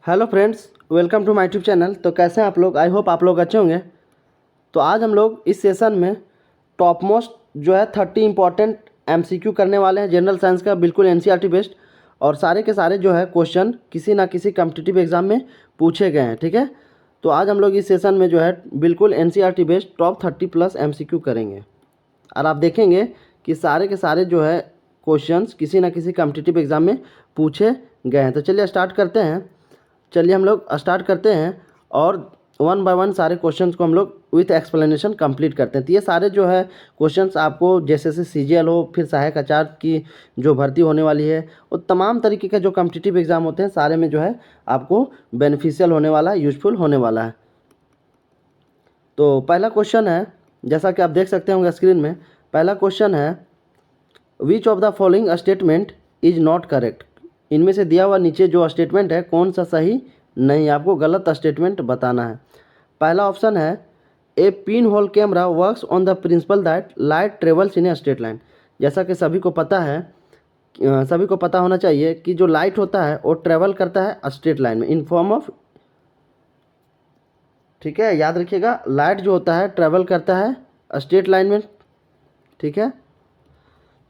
Hello friends, welcome to my YouTube channel. तो कैसे हैं आप लोग? आई होप आप लोग अच्छे होंगे। तो आज हम लोग इस सेशन में टॉप मोस्ट जो है 30 इंपॉर्टेंट एमसीक्यू करने वाले हैं जनरल साइंस का, बिल्कुल एनसीईआरटी बेस्ड। और सारे के सारे जो है क्वेश्चन किसी ना किसी कॉम्पिटिटिव एग्जाम में पूछे गए हैं, ठीक है। तो आज हम लोग इस सेशन में जो है बिल्कुल NCERT based top 30 plus MCQ करेंगे। और आप देखेंगे कि सारे के सारे जो है क्वेश्चंस किसी ना किसी कॉम्पिटिटिव एग्जाम में पूछे गए हैं। तो चलिए हम लोग स्टार्ट करते हैं और वन बाय वन सारे क्वेश्चंस को हम लोग विथ एक्सप्लेनेशन कंप्लीट करते हैं। तो ये सारे जो है क्वेश्चंस आपको जैसे सीजीएल हो, फिर सहायक आचार्य की जो भर्ती होने वाली है, वो तमाम तरीके के जो कॉम्पिटिटिव एग्जाम होते हैं सारे में जो है आपको बेनिफिशियल होने वाला है, यूजफुल होने वाला है। तो पहला क्वेश्चन है, जैसा कि आप देख सकते होंगे स्क्रीन में, पहला क्वेश्चन है which of the following statement is not correct. इनमें से दिया हुआ नीचे जो स्टेटमेंट है कौन सा सही नहीं, आपको गलत स्टेटमेंट बताना है। पहला ऑप्शन है a pin hole camera works on the principle that light travels in a straight line. जैसा कि सभी को पता है, सभी को पता होना चाहिए कि जो लाइट होता है वो ट्रेवल करता है स्ट्रेट लाइन में इन फॉर्म ऑफ, ठीक है, याद रखिएगा, लाइट जो होता है ट्रेवल करता है स्ट्रेट लाइन में, ठीक है।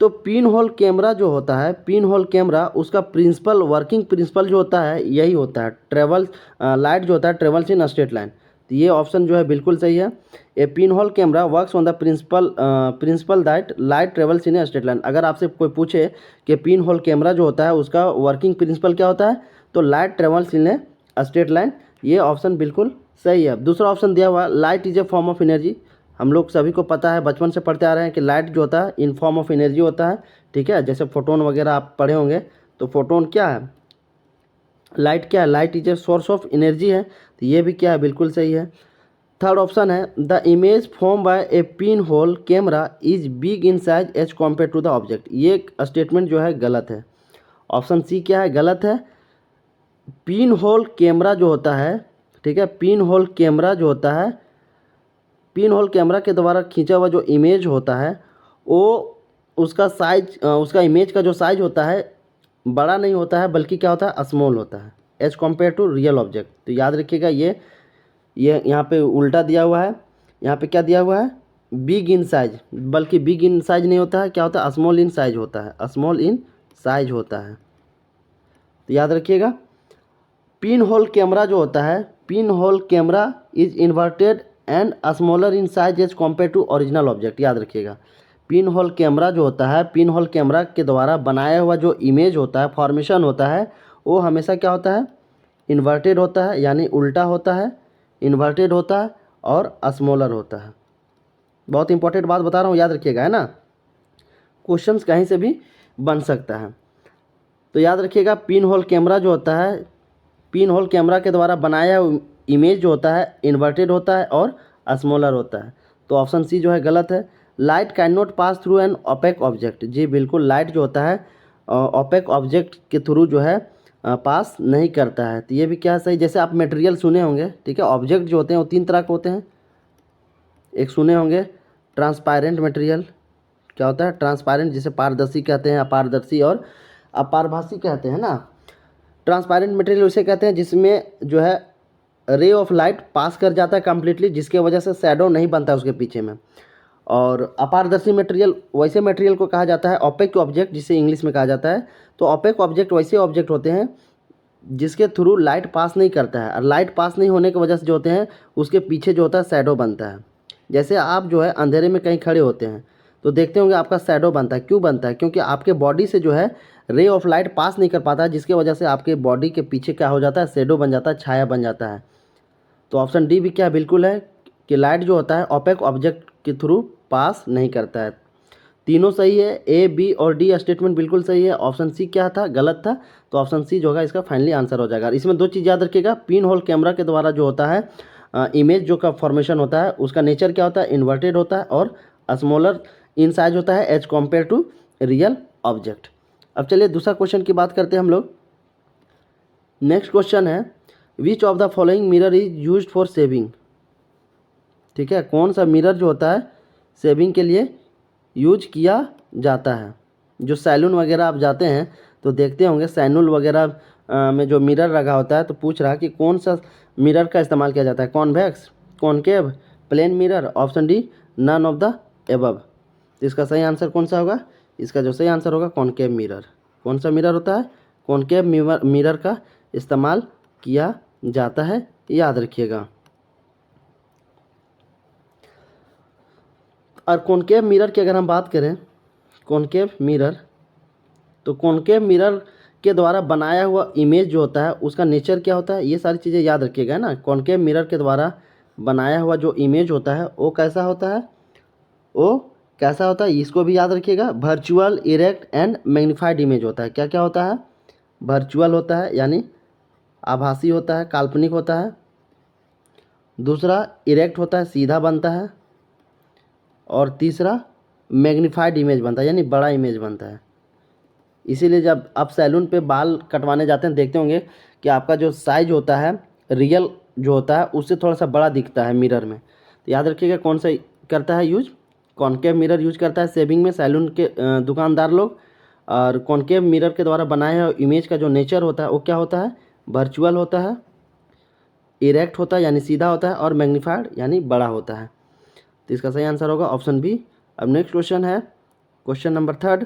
तो पिन होल कैमरा जो होता है, पिन होल कैमरा उसका प्रिंसिपल, वर्किंग प्रिंसिपल जो होता है यही होता है, ट्रेवल लाइट जो होता है ट्रेवल्स इन स्ट्रेट लाइन। तो ये ऑप्शन जो है बिल्कुल सही है। A pin hole camera works on the principle that light travels in straight line. अगर आपसे कोई पूछे कि पिन होल कैमरा जो होता है उसका वर्किंग प्रिंसिपल क्या होता है, तो light travels in straight line, ये ऑप्शन बिल्कुल सही है। दूसरा ऑप्शन दिया हुआ light is A form of energy. हम लोग सभी को पता है, बचपन से पढ़ते आ रहे हैं कि लाइट जो होता है इन फॉर्म ऑफ एनर्जी होता है, ठीक है। जैसे फोटोन वगैरह आप पढ़े होंगे, तो फोटोन क्या है, लाइट क्या है, light is a source of energy है। तो ये भी क्या है, बिल्कुल सही है। थर्ड ऑप्शन है the image form by a pin hole camera is big in size as compare to the object. ये स्टेटमेंट जो है गलत है। ऑप्शन सी क्या है, गलत है। पिन होल कैमरा जो होता है, ठीक है, पिन होल कैमरा जो होता है, पिन होल कैमरा के द्वारा खींचा हुआ जो इमेज होता है वो उसका साइज, उसका इमेज का जो साइज होता है बड़ा नहीं होता है, बल्कि क्या होता है, स्मॉल होता है as compare to real object. तो याद रखिएगा, ये यहाँ पे उल्टा दिया हुआ है। यहाँ पे क्या दिया हुआ है, बिग इन साइज, बल्कि बिग इन साइज नहीं होता है, क्या होता है, स्मॉल इन साइज होता है, स्मॉल इन साइज होता है। तो याद रखिएगा, पिन होल कैमरा जो होता है, pin hole camera is inverted and smaller in size as compare to original object. याद रखिएगा, पिन होल कैमरा जो होता है, पिन होल कैमरा के द्वारा बनाया हुआ जो इमेज होता है, फॉर्मेशन होता है, वो हमेशा क्या होता है, इन्वर्टेड होता है, यानी उल्टा होता है, इन्वर्टेड होता है और स्मॉलर होता है। बहुत इंपॉर्टेंट बात बता रहा हूँ, याद रखिएगा, है ना। क्वेश्चंस कहीं से भी बन सकता है। तो याद रखिएगा, पिन होल कैमरा जो होता है, पिन होल कैमरा के द्वारा बनाया इमेज जो होता है इन्वर्टेड होता है और स्मॉलर होता है। तो ऑप्शन सी जो है गलत है। Light can not pass through an opaque object. जी बिल्कुल, लाइट जो होता है ओपेक ऑब्जेक्ट के थ्रू जो है पास नहीं करता है। तो ये भी क्या सही, जैसे आप मटेरियल सुने होंगे, ठीक है, ऑब्जेक्ट जो होते हैं वो तीन तरह के होते हैं। एक सुने होंगे ट्रांसपेरेंट मटेरियल, क्या होता है, ट्रांसपेरेंट, जिसे पारदर्शी कहते हैं, अपारदर्शी और अपारभासी कहते हैं ना। ट्रांसपेरेंट मटेरियल उसे कहते हैं जिसमें जो है रे ऑफ लाइट पास कर जाता है कम्प्लीटली, जिसके वजह से शैडो नहीं बनता है उसके पीछे में। और अपारदर्शी मटेरियल वैसे मटेरियल को कहा जाता है ओपेक ऑब्जेक्ट, जिसे इंग्लिश में कहा जाता है। तो ओपेक ऑब्जेक्ट वैसे ऑब्जेक्ट होते हैं जिसके थ्रू लाइट पास नहीं करता है, और लाइट पास नहीं होने की वजह से जो होते हैं उसके पीछे जो होता है शैडो बनता है। जैसे आप जो है अंधेरे में कहीं खड़े होते हैं तो देखते होंगे आपका शैडो बनता है। क्यों बनता है, क्योंकि आपके बॉडी से जो है रे ऑफ लाइट पास नहीं कर पाता है, जिसके वजह से आपके बॉडी के पीछे क्या हो जाता है, शैडो बन जाता है, छाया बन जाता है। तो ऑप्शन डी भी क्या बिल्कुल है कि लाइट जो होता है ओपेक ऑब्जेक्ट के थ्रू पास नहीं करता है। तीनों सही है, ए बी और डी स्टेटमेंट बिल्कुल सही है। ऑप्शन सी क्या था, गलत था। तो ऑप्शन सी जो होगा इसका फाइनली आंसर हो जाएगा। इसमें दो चीज़ याद रखिएगा, पिन होल कैमरा के द्वारा जो होता है इमेज जो का फॉर्मेशन होता है उसका नेचर क्या होता है, इन्वर्टेड होता है और स्मॉलर इन साइज होता है as compare to real object. अब चलिए दूसरा क्वेश्चन की बात करते हैं हम लोग। नेक्स्ट क्वेश्चन है which of the following mirror is used for saving. ठीक है, कौन सा मिरर जो होता है सेविंग के लिए यूज किया जाता है। जो सैलून वगैरह आप जाते हैं तो देखते होंगे सैलून वगैरह में जो मिरर लगा होता है, तो पूछ रहा है कि कौन सा मिरर का इस्तेमाल किया जाता है, convex, concave, plane mirror, option D none of the above. तो इसका सही आंसर कौन सा होगा? इसका जो सही आंसर होगा कॉनकेव मिरर। कौन सा मिरर होता है? कॉनकेव मिरर का इस्तेमाल किया जाता है, याद रखिएगा। और कॉनकेव मिरर की अगर हम बात करें, कॉनकेव मिरर, तो कॉनकेव मिरर के द्वारा बनाया हुआ इमेज जो होता है उसका नेचर क्या होता है, ये सारी चीज़ें याद रखिएगा ना। कॉनकेव मिरर के द्वारा बनाया हुआ जो इमेज होता है वो कैसा होता है, वो कैसा होता है, इसको भी याद रखिएगा। Virtual, erect and magnified image होता है। क्या क्या होता है? वर्चुअल होता है यानी आभासी होता है, काल्पनिक होता है। दूसरा इरेक्ट होता है, सीधा बनता है। और तीसरा मैग्नीफाइड इमेज बनता है यानी बड़ा इमेज बनता है। इसीलिए जब आप सैलून पे बाल कटवाने जाते हैं देखते होंगे कि आपका जो साइज होता है रियल जो होता है उससे थोड़ा सा बड़ा दिखता है मिरर में। तो याद रखिएगा कौन सा करता है यूज, कॉनकेव मिरर यूज करता है शेविंग में सैलून के दुकानदार लोग। और कॉनकेव मिरर के द्वारा बनाया हुआ इमेज का जो नेचर होता है वो क्या होता है, वर्चुअल होता है, इरेक्ट होता है यानी सीधा होता है, और मैग्नीफाइड यानी बड़ा होता है। तो इसका सही आंसर होगा ऑप्शन बी। अब नेक्स्ट क्वेश्चन है question number third.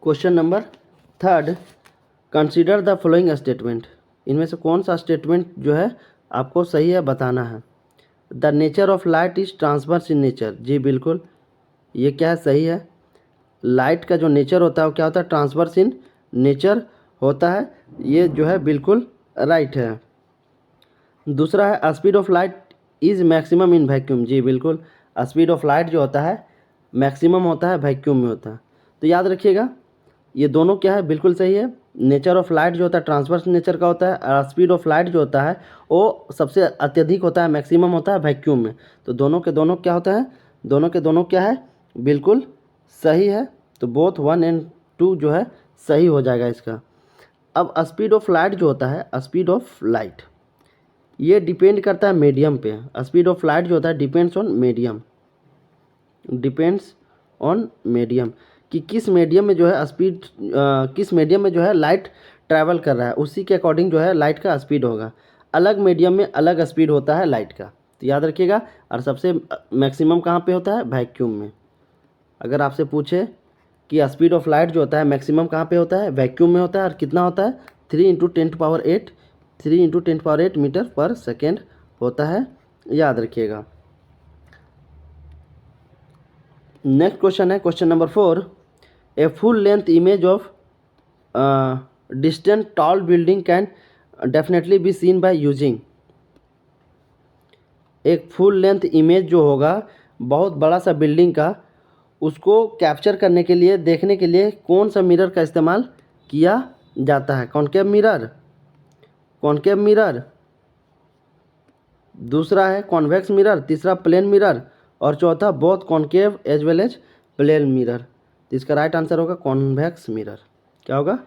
Question number third, consider the following statement. इनमें से कौन सा स्टेटमेंट जो है आपको सही है बताना है। The nature of light is transverse in nature. जी बिल्कुल, ये क्या है, सही है। लाइट का जो नेचर होता है वो क्या होता है, ट्रांसवर्स इन नेचर होता है। ये जो है बिल्कुल राइट है। दूसरा है speed of light is maximum in vacuum. जी बिल्कुल, स्पीड ऑफ लाइट जो होता है मैक्सिमम होता है वैक्यूम में होता है। तो याद रखिएगा ये दोनों क्या है, बिल्कुल सही है। नेचर ऑफ लाइट जो होता है ट्रांसवर्स नेचर का होता है, और स्पीड ऑफ लाइट जो होता है वो सबसे अत्यधिक होता है, मैक्सिमम होता है वैक्यूम में। तो दोनों के दोनों क्या होता है, दोनों के दोनों क्या है, बिल्कुल सही है। तो बोथ 1 और 2 जो है सही हो जाएगा इसका। अब स्पीड ऑफ लाइट जो होता है, स्पीड ऑफ लाइट ये डिपेंड करता है मीडियम पे। स्पीड ऑफ लाइट जो होता है depends on medium, depends on medium, कि किस मीडियम में जो है स्पीड, किस मीडियम में जो है लाइट ट्रैवल कर रहा है उसी के अकॉर्डिंग जो है लाइट का स्पीड होगा। अलग मीडियम में अलग स्पीड होता है लाइट का, तो याद रखिएगा। और सबसे मैक्सिमम कहाँ पे होता है, वैक्यूम में। अगर आपसे पूछे कि स्पीड ऑफ लाइट जो होता है मैक्सिमम कहाँ पे होता है, वैक्यूम में होता है। और कितना होता है, 3 × 10⁸, 3 × 10⁸ मीटर पर सेकेंड होता है, याद रखिएगा। नेक्स्ट क्वेश्चन है question number 4। A full length image of distant tall building can definitely be seen by using. एक फुल लेंथ इमेज जो होगा बहुत बड़ा सा बिल्डिंग का, उसको कैप्चर करने के लिए, देखने के लिए कौन सा मिरर का इस्तेमाल किया जाता है, कॉनकेव मिरर, कॉनकेव मिरर। दूसरा है कॉन्वेक्स मिरर, तीसरा प्लेन मिरर, और चौथा both concave as well as plane mirror. तो इसका राइट आंसर होगा कॉन्वेक्स मिरर। क्या होगा,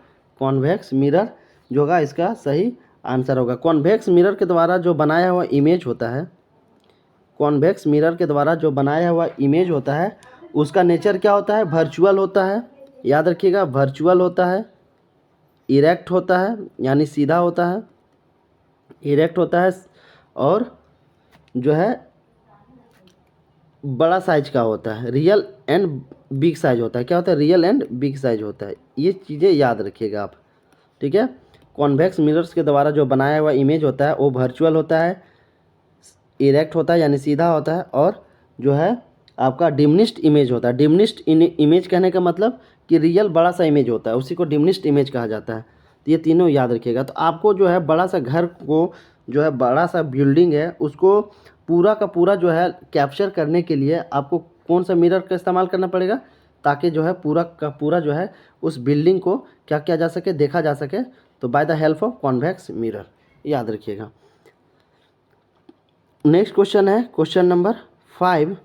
कॉन्वेक्स मिरर जो होगा इसका सही आंसर होगा। कॉन्वेक्स मिरर के द्वारा जो बनाया हुआ इमेज होता है, कॉन्वेक्स मिरर के द्वारा जो बनाया हुआ इमेज होता है उसका नेचर क्या होता है, वर्चुअल होता है। याद रखिएगा वर्चुअल होता है, इरेक्ट होता है यानी सीधा होता है, इरेक्ट होता है, और जो है बड़ा साइज का होता है, रियल एंड बिग साइज होता है। क्या होता है, रियल एंड बिग साइज होता है। ये चीज़ें याद रखिएगा आप, ठीक है। कॉन्वेक्स मिरर्स के द्वारा जो बनाया हुआ इमेज होता है वो वर्चुअल होता है, इरेक्ट होता है यानी सीधा होता है, और जो है आपका डिमिनिश्ड इमेज होता है। डिमिनिश्ड इमेज कहने का मतलब कि रियल बड़ा सा इमेज होता है, उसी को डिमिनिश्ड इमेज कहा जाता है। तो ये तीनों याद रखिएगा। तो आपको जो है बड़ा सा घर को, जो है बड़ा सा बिल्डिंग है उसको पूरा का पूरा जो है कैप्चर करने के लिए आपको कौन सा मिरर का इस्तेमाल करना पड़ेगा, ताकि जो है पूरा का पूरा जो है उस बिल्डिंग को क्या किया जा सके, देखा जा सके। तो by the help of convex mirror, याद रखिएगा। नेक्स्ट क्वेश्चन है question number 5।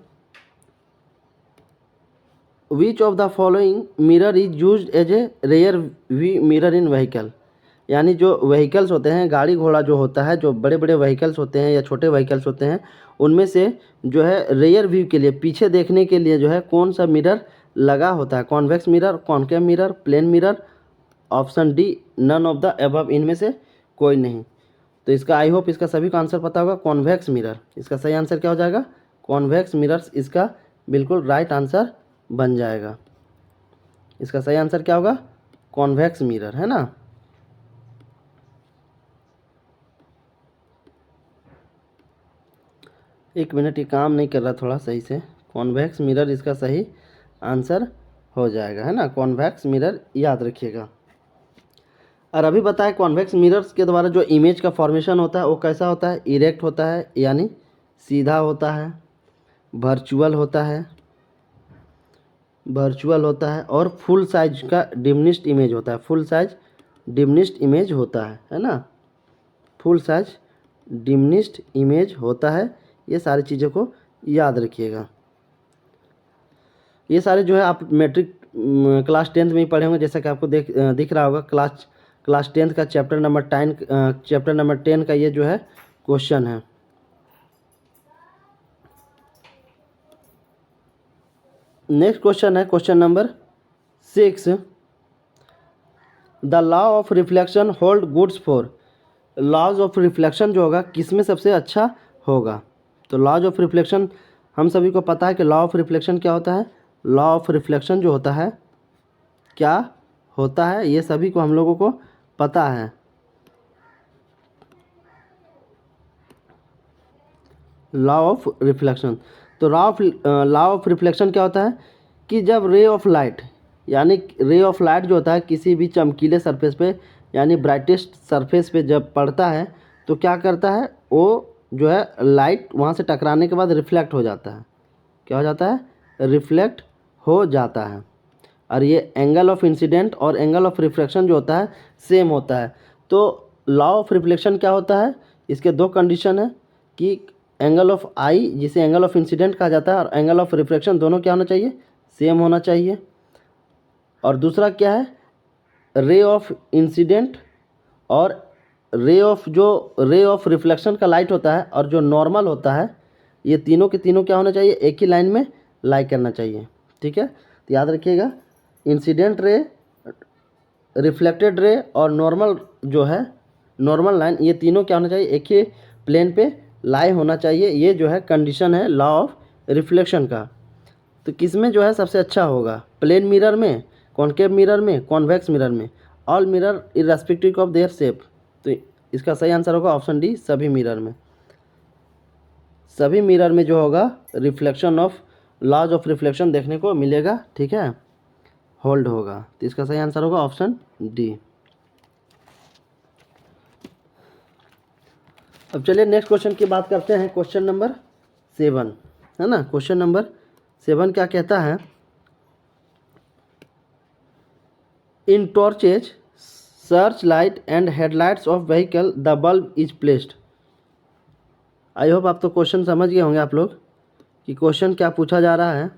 Which of the following mirror is use as a rear view mirror in vehicle. यानी जो व्हीकल्स होते हैं, गाड़ी घोड़ा जो होता है, जो बड़े बड़े व्हीकल्स होते हैं या छोटे व्हीकल्स होते हैं, उनमें से जो है रेयर व्यू के लिए, पीछे देखने के लिए जो है कौन सा मिरर लगा होता है, convex mirror, concave mirror, plane mirror, option D none of the above, इनमें से कोई नहीं। तो इसका आई होप इसका सभी का आंसर पता होगा, कॉन्वेक्स मिरर। इसका सही आंसर क्या हो जाएगा? कॉन्वेक्स मिरर्स इसका बिल्कुल राइट आंसर बन जाएगा। इसका सही आंसर क्या होगा? कॉन्वेक्स मिरर, है ना। एक मिनट, ये काम नहीं कर रहा थोड़ा सही से। कॉन्वेक्स मिरर इसका सही आंसर हो जाएगा, है ना। कॉन्वेक्स मिरर याद रखिएगा। और अभी बताएं कॉन्वेक्स मिरर्स के द्वारा जो इमेज का फॉर्मेशन होता है वो कैसा होता है? इरेक्ट होता है यानी सीधा होता है, वर्चुअल होता है, और फुल साइज का डिमिनिश्ड इमेज होता है। फुल साइज डिमिनिश्ड इमेज होता है ना। फुल साइज डिमिनिश्ड इमेज होता है। ये सारी चीज़ों को याद रखिएगा। ये सारे जो है आप मैट्रिक क्लास 10th में ही पढ़े होंगे, जैसा कि आपको दिख रहा होगा। क्लास 10th का चैप्टर नंबर 10 का ये जो है क्वेश्चन है। नेक्स्ट क्वेश्चन है question number 6। The law of reflection hold goods for. Laws of reflection जो होगा किस में सबसे अच्छा होगा? तो लॉज ऑफ रिफ्लेक्शन हम सभी को पता है कि लॉ ऑफ रिफ्लेक्शन क्या होता है। लॉ ऑफ रिफ्लेक्शन जो होता है क्या होता है, ये सभी को हम लोगों को पता है। लॉ ऑफ रिफ्लेक्शन, तो लॉ ऑफ रिफ्लेक्शन क्या होता है कि जब रे ऑफ लाइट, यानी रे ऑफ लाइट जो होता है किसी भी चमकीले सरफेस पे यानी ब्राइटेस्ट सरफेस पे जब पड़ता है तो क्या करता है, वो जो है लाइट वहाँ से टकराने के बाद रिफ्लेक्ट हो जाता है। क्या हो जाता है? रिफ्लेक्ट हो जाता है। और ये एंगल ऑफ इंसिडेंट और एंगल ऑफ रिफ्लेक्शन जो होता है सेम होता है। तो लॉ ऑफ रिफ्लेक्शन क्या होता है? इसके दो कंडीशन है कि एंगल ऑफ आई, जिसे एंगल ऑफ इंसिडेंट कहा जाता है, और एंगल ऑफ रिफ्लेक्शन दोनों क्या होना चाहिए? सेम होना चाहिए। और दूसरा क्या है? रे ऑफ इंसिडेंट और रे ऑफ रिफ्लेक्शन का लाइट होता है और जो नॉर्मल होता है, ये तीनों के तीनों क्या होना चाहिए? एक ही लाइन में लाई करना चाहिए। ठीक है, तो याद रखिएगा, इंसिडेंट रे, रिफ्लेक्टेड रे और नॉर्मल जो है नॉर्मल लाइन, ये तीनों क्या होना चाहिए? एक ही प्लेन पे लाई होना चाहिए। ये जो है कंडीशन है लॉ ऑफ रिफ्लेक्शन का। तो किस में जो है सबसे अच्छा होगा? प्लेन मिरर में, कॉनकेव मिरर में, कॉन्वेक्स मिरर में, all mirror irrespective of their shape. तो इसका सही आंसर होगा ऑप्शन डी, सभी मिरर में। सभी मिरर में जो होगा reflection of laws of reflection देखने को मिलेगा। ठीक है, होल्ड होगा। तो इसका सही आंसर होगा ऑप्शन डी। अब चलिए नेक्स्ट क्वेश्चन की बात करते हैं। क्वेश्चन नंबर 7 है ना। क्वेश्चन नंबर 7 क्या कहता है? In torches, search light and headlights of vehicle the bulb is placed. I hope आप तो क्वेश्चन समझ गए होंगे आप लोग कि क्वेश्चन क्या पूछा जा रहा है।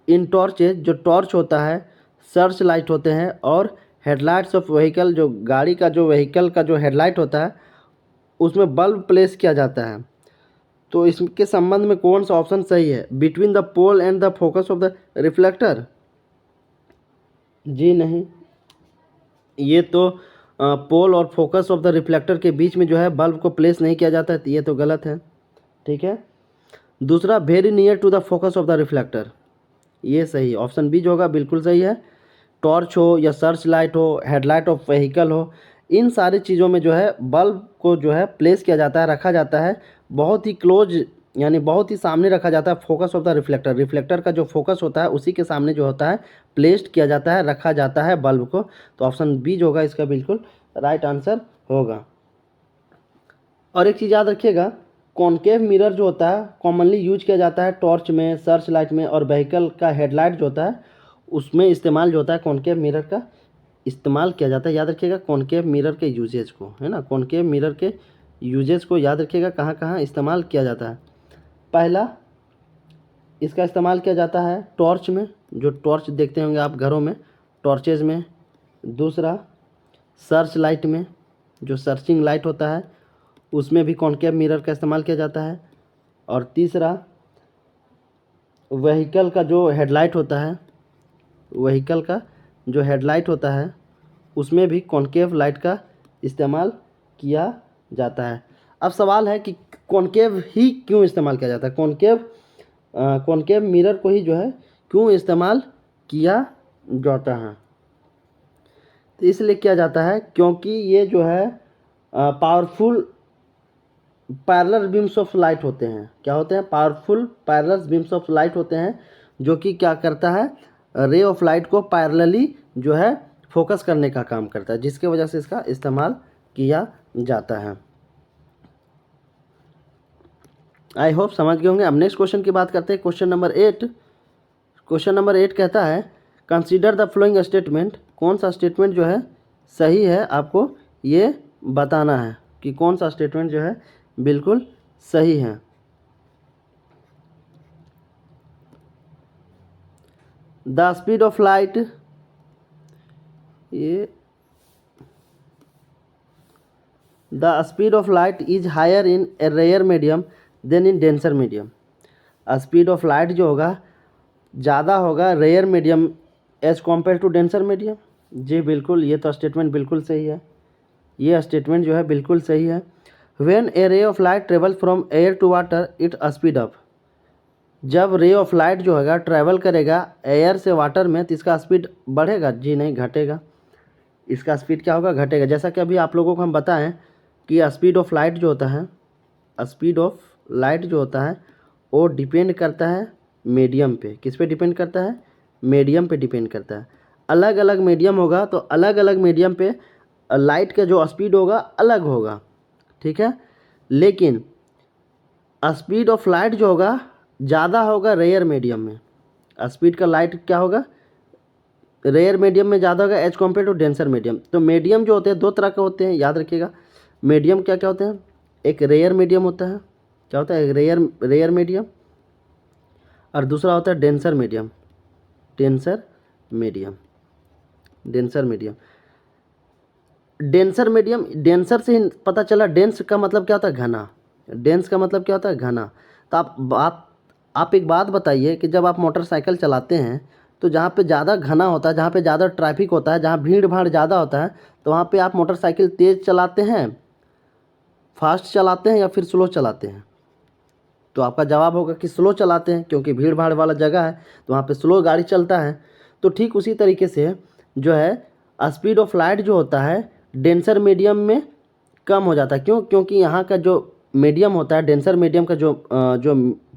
इन टॉर्चेज, जो टॉर्च होता है, सर्च लाइट होते हैं, और हेडलाइट्स ऑफ व्हीकल, जो गाड़ी का जो व्हीकल का जो हेडलाइट होता है उसमें बल्ब प्लेस किया जाता है। तो इसके संबंध में कौन सा ऑप्शन सही है? Between the pole and the focus of the reflector? जी नहीं, ये तो पोल और फोकस ऑफ द रिफ्लेक्टर के बीच में जो है बल्ब को प्लेस नहीं किया जाता है, तो ये तो गलत है। ठीक है, दूसरा very near to the focus of the reflector, ये सही, ऑप्शन बी जो होगा बिल्कुल सही है। टॉर्च हो या सर्च लाइट हो, हेडलाइट ऑफ व्हीकल हो, इन सारी चीज़ों में जो है बल्ब को जो है प्लेस किया जाता है, रखा जाता है बहुत ही क्लोज, यानी बहुत ही सामने रखा जाता है focus of the reflector. Reflector का जो फोकस होता है उसी के सामने जो होता है प्लेस्ड किया जाता है, रखा जाता है बल्ब को। तो ऑप्शन बी जो होगा इसका बिल्कुल राइट आंसर होगा। और एक चीज़ याद रखिएगा, कॉनकेव मिरर जो होता है कॉमनली यूज किया जाता है टॉर्च में, सर्च लाइट में, और व्हीकल का हेडलाइट जो होता है उसमें इस्तेमाल जो होता है कॉनकेव मिरर का इस्तेमाल किया जाता है। याद रखिएगा कॉनकेव मिरर के यूजेज को, है ना। कॉनकेव मिरर के यूजेज को याद रखिएगा कहाँ कहाँ इस्तेमाल किया जाता है। पहला, इसका इस्तेमाल किया जाता है टॉर्च में, जो टॉर्च देखते होंगे आप घरों में, टॉर्चेज में। दूसरा, सर्च लाइट में, जो सर्चिंग लाइट होता है उसमें भी कॉनकेव मिरर का इस्तेमाल किया जाता है। और तीसरा, व्हीकल का जो हेडलाइट होता है, व्हीकल का जो हेडलाइट होता है उसमें भी कॉनकेव लाइट का इस्तेमाल किया जाता है। अब सवाल है कि कॉनकेव ही क्यों इस्तेमाल किया जाता है, कॉनकेव मिरर को ही जो है क्यों इस्तेमाल किया जाता है। तो इसलिए किया जाता है क्योंकि ये जो है powerful parallel beams of light होते हैं। क्या होते हैं? Powerful parallel beams of light होते हैं, जो कि क्या करता है, रे ऑफ लाइट को पैरेलली जो है फोकस करने का काम करता है, जिसके वजह से इसका इस्तेमाल किया जाता है। आई होप समझ गए होंगे। अब नेक्स्ट क्वेश्चन की बात करते हैं, क्वेश्चन नंबर 8। क्वेश्चन नंबर 8 कहता है कंसीडर द फ्लोइंग स्टेटमेंट। कौन सा स्टेटमेंट जो है सही है, आपको ये बताना है कि कौन सा स्टेटमेंट जो है बिल्कुल सही है। द स्पीड ऑफ लाइट, ये the speed of light is higher in a rare medium than in denser medium. Speed of light जो होगा ज़्यादा होगा rare medium as compare to denser medium. जी बिल्कुल, ये तो स्टेटमेंट बिल्कुल सही है, ये स्टेटमेंट जो है बिल्कुल सही है। When a ray of light travel from air to water it speed up. जब रे ऑफ लाइट जो होगा ट्रैवल करेगा एयर से वाटर में तो इसका स्पीड बढ़ेगा? जी नहीं, घटेगा। इसका स्पीड क्या होगा? घटेगा। जैसा कि अभी आप लोगों को हम बताएं कि स्पीड ऑफ लाइट जो होता है, स्पीड ऑफ लाइट जो होता है वो डिपेंड करता है मीडियम पे। किस पे डिपेंड करता है? मीडियम पे डिपेंड करता है। अलग अलग मीडियम होगा तो अलग अलग मीडियम पे लाइट का जो स्पीड होगा अलग होगा, ठीक है। लेकिन स्पीड ऑफ लाइट जो होगा ज़्यादा होगा रेयर मीडियम में। स्पीड का लाइट क्या होगा? रेयर मीडियम में ज़्यादा होगा as compare to denser medium. तो मीडियम जो होते हैं दो तरह के होते हैं, याद रखिएगा। मीडियम क्या क्या होते हैं? एक रेयर मीडियम होता है। क्या होता है? एक रेयर मीडियम, और दूसरा होता है denser medium. Denser medium, denser medium, denser medium. Denser से ही पता चला, डेंस का मतलब क्या होता है? घना। डेंस का मतलब क्या होता है? घना। तो आप एक बात बताइए कि जब आप मोटरसाइकिल चलाते हैं तो जहाँ पे ज़्यादा घना होता है, जहाँ पे ज़्यादा ट्रैफिक होता है, जहाँ भीड़ भाड़ ज़्यादा होता है, तो वहाँ पे आप मोटरसाइकिल तेज़ चलाते हैं, फास्ट चलाते हैं या फिर स्लो चलाते हैं? तो आपका जवाब होगा कि स्लो चलाते हैं, क्योंकि भीड़ भाड़ वाला जगह है तो वहाँ पे स्लो गाड़ी चलता है। तो ठीक उसी तरीके से जो है स्पीड ऑफ लाइट जो होता है डेंसर मीडियम में कम हो जाता है। क्यों? क्योंकि यहाँ का जो मीडियम होता है, डेंसर मीडियम का जो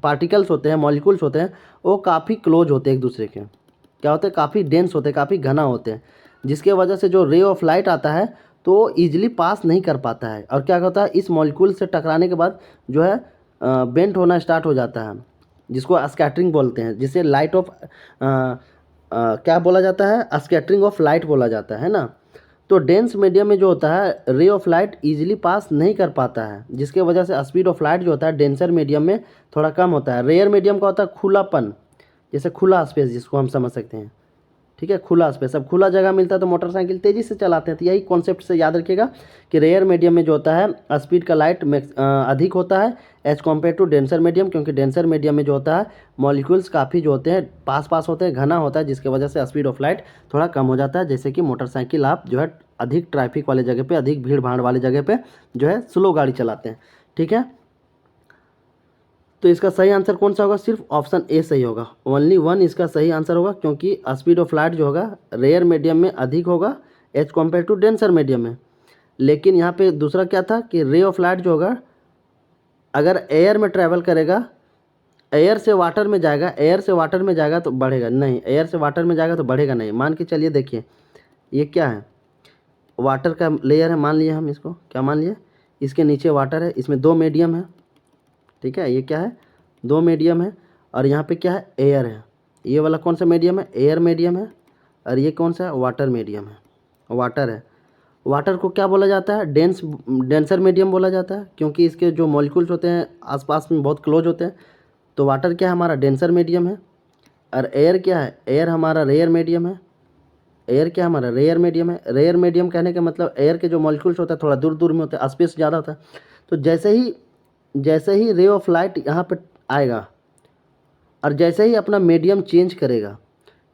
पार्टिकल्स होते हैं, मॉलिक्यूल्स होते हैं, वो काफ़ी क्लोज होते हैं एक दूसरे के। क्या होते हैं? काफ़ी डेंस होते हैं, काफ़ी घना होते हैं, जिसके वजह से जो रे ऑफ लाइट आता है तो ईजिली पास नहीं कर पाता है। और क्या होता है? इस मॉलिक्यूल से टकराने के बाद जो है बेंट होना स्टार्ट हो जाता है, जिसको स्कैटरिंग बोलते हैं, जिसे लाइट ऑफ क्या बोला जाता है? स्कैटरिंग ऑफ लाइट बोला जाता है ना। तो डेंस मीडियम में जो होता है रे ऑफ लाइट इजीली पास नहीं कर पाता है, जिसके वजह से स्पीड ऑफ लाइट जो होता है डेंसर मीडियम में थोड़ा कम होता है। रेयर मीडियम का होता है खुलापन, जैसे खुला स्पेस जिसको हम समझ सकते हैं, ठीक है। खुला स्पेस, अब खुला जगह मिलता है तो मोटरसाइकिल तेज़ी से चलाते हैं। तो यही कॉन्सेप्ट से याद रखिएगा कि रेयर मीडियम में जो होता है स्पीड का लाइट अधिक होता है as compare to denser medium, क्योंकि डेंसर मीडियम में जो होता है मॉलिक्यूल्स काफ़ी जो होते हैं पास होते हैं, घना होता है, जिसकी वजह से स्पीड ऑफ लाइट थोड़ा कम हो जाता है। जैसे कि मोटरसाइकिल आप जो है अधिक ट्रैफिक वाले जगह पे, अधिक भीड़ भाड़ वाले जगह पे जो है स्लो गाड़ी चलाते हैं, ठीक है। तो इसका सही आंसर कौन सा होगा? सिर्फ ऑप्शन ए सही होगा, ओनली वन इसका सही आंसर होगा, क्योंकि स्पीड ऑफ लाइट जो होगा रेयर मीडियम में अधिक होगा as compare to denser medium में। लेकिन यहाँ पे दूसरा क्या था कि रे ऑफ लाइट जो होगा अगर एयर में ट्रैवल करेगा, एयर से वाटर में जाएगा, एयर से वाटर में जाएगा तो बढ़ेगा नहीं, एयर से वाटर में जाएगा तो बढ़ेगा नहीं। मान के चलिए, देखिए ये क्या है? वाटर का लेयर है, मान लिए हम इसको, क्या मान लिए? इसके नीचे वाटर है, इसमें दो मीडियम है, ठीक है। ये क्या है? दो मीडियम है, और यहाँ पे क्या है? एयर है। ये वाला कौन सा मीडियम है? एयर मीडियम है। और ये कौन सा है? वाटर मीडियम है, वाटर है। वाटर को क्या बोला जाता है? डेंसर मीडियम बोला जाता है, क्योंकि इसके जो मॉलिक्यूल्स होते हैं आसपास में बहुत क्लोज होते हैं। तो वाटर क्या है? हमारा डेंसर मीडियम है। और एयर क्या है? एयर हमारा रेयर मीडियम है। एयर क्या हमारा? रेयर मीडियम है। रेयर मीडियम कहने का मतलब एयर के जो मॉलिक्यूल्स होता है थोड़ा दूर दूर में होता है, स्पेस ज़्यादा होता है। तो जैसे ही रे ऑफ लाइट यहाँ पे आएगा और जैसे ही अपना मीडियम चेंज करेगा,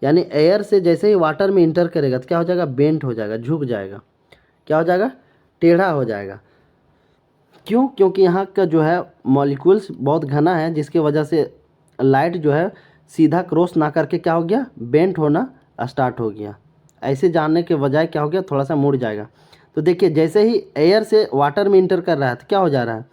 यानी एयर से जैसे ही वाटर में इंटर करेगा तो क्या हो जाएगा, बेंट हो जाएगा, झुक जाएगा, क्या हो जाएगा, टेढ़ा हो जाएगा। क्यों? क्योंकि यहाँ का जो है मॉलिक्यूल्स बहुत घना है, जिसकी वजह से लाइट जो है सीधा क्रॉस ना करके क्या हो गया, बेंट होना स्टार्ट हो गया। ऐसे जानने के बजाय क्या हो गया, थोड़ा सा मुड़ जाएगा। तो देखिए जैसे ही एयर से वाटर में इंटर कर रहा है तो क्या हो जा रहा है,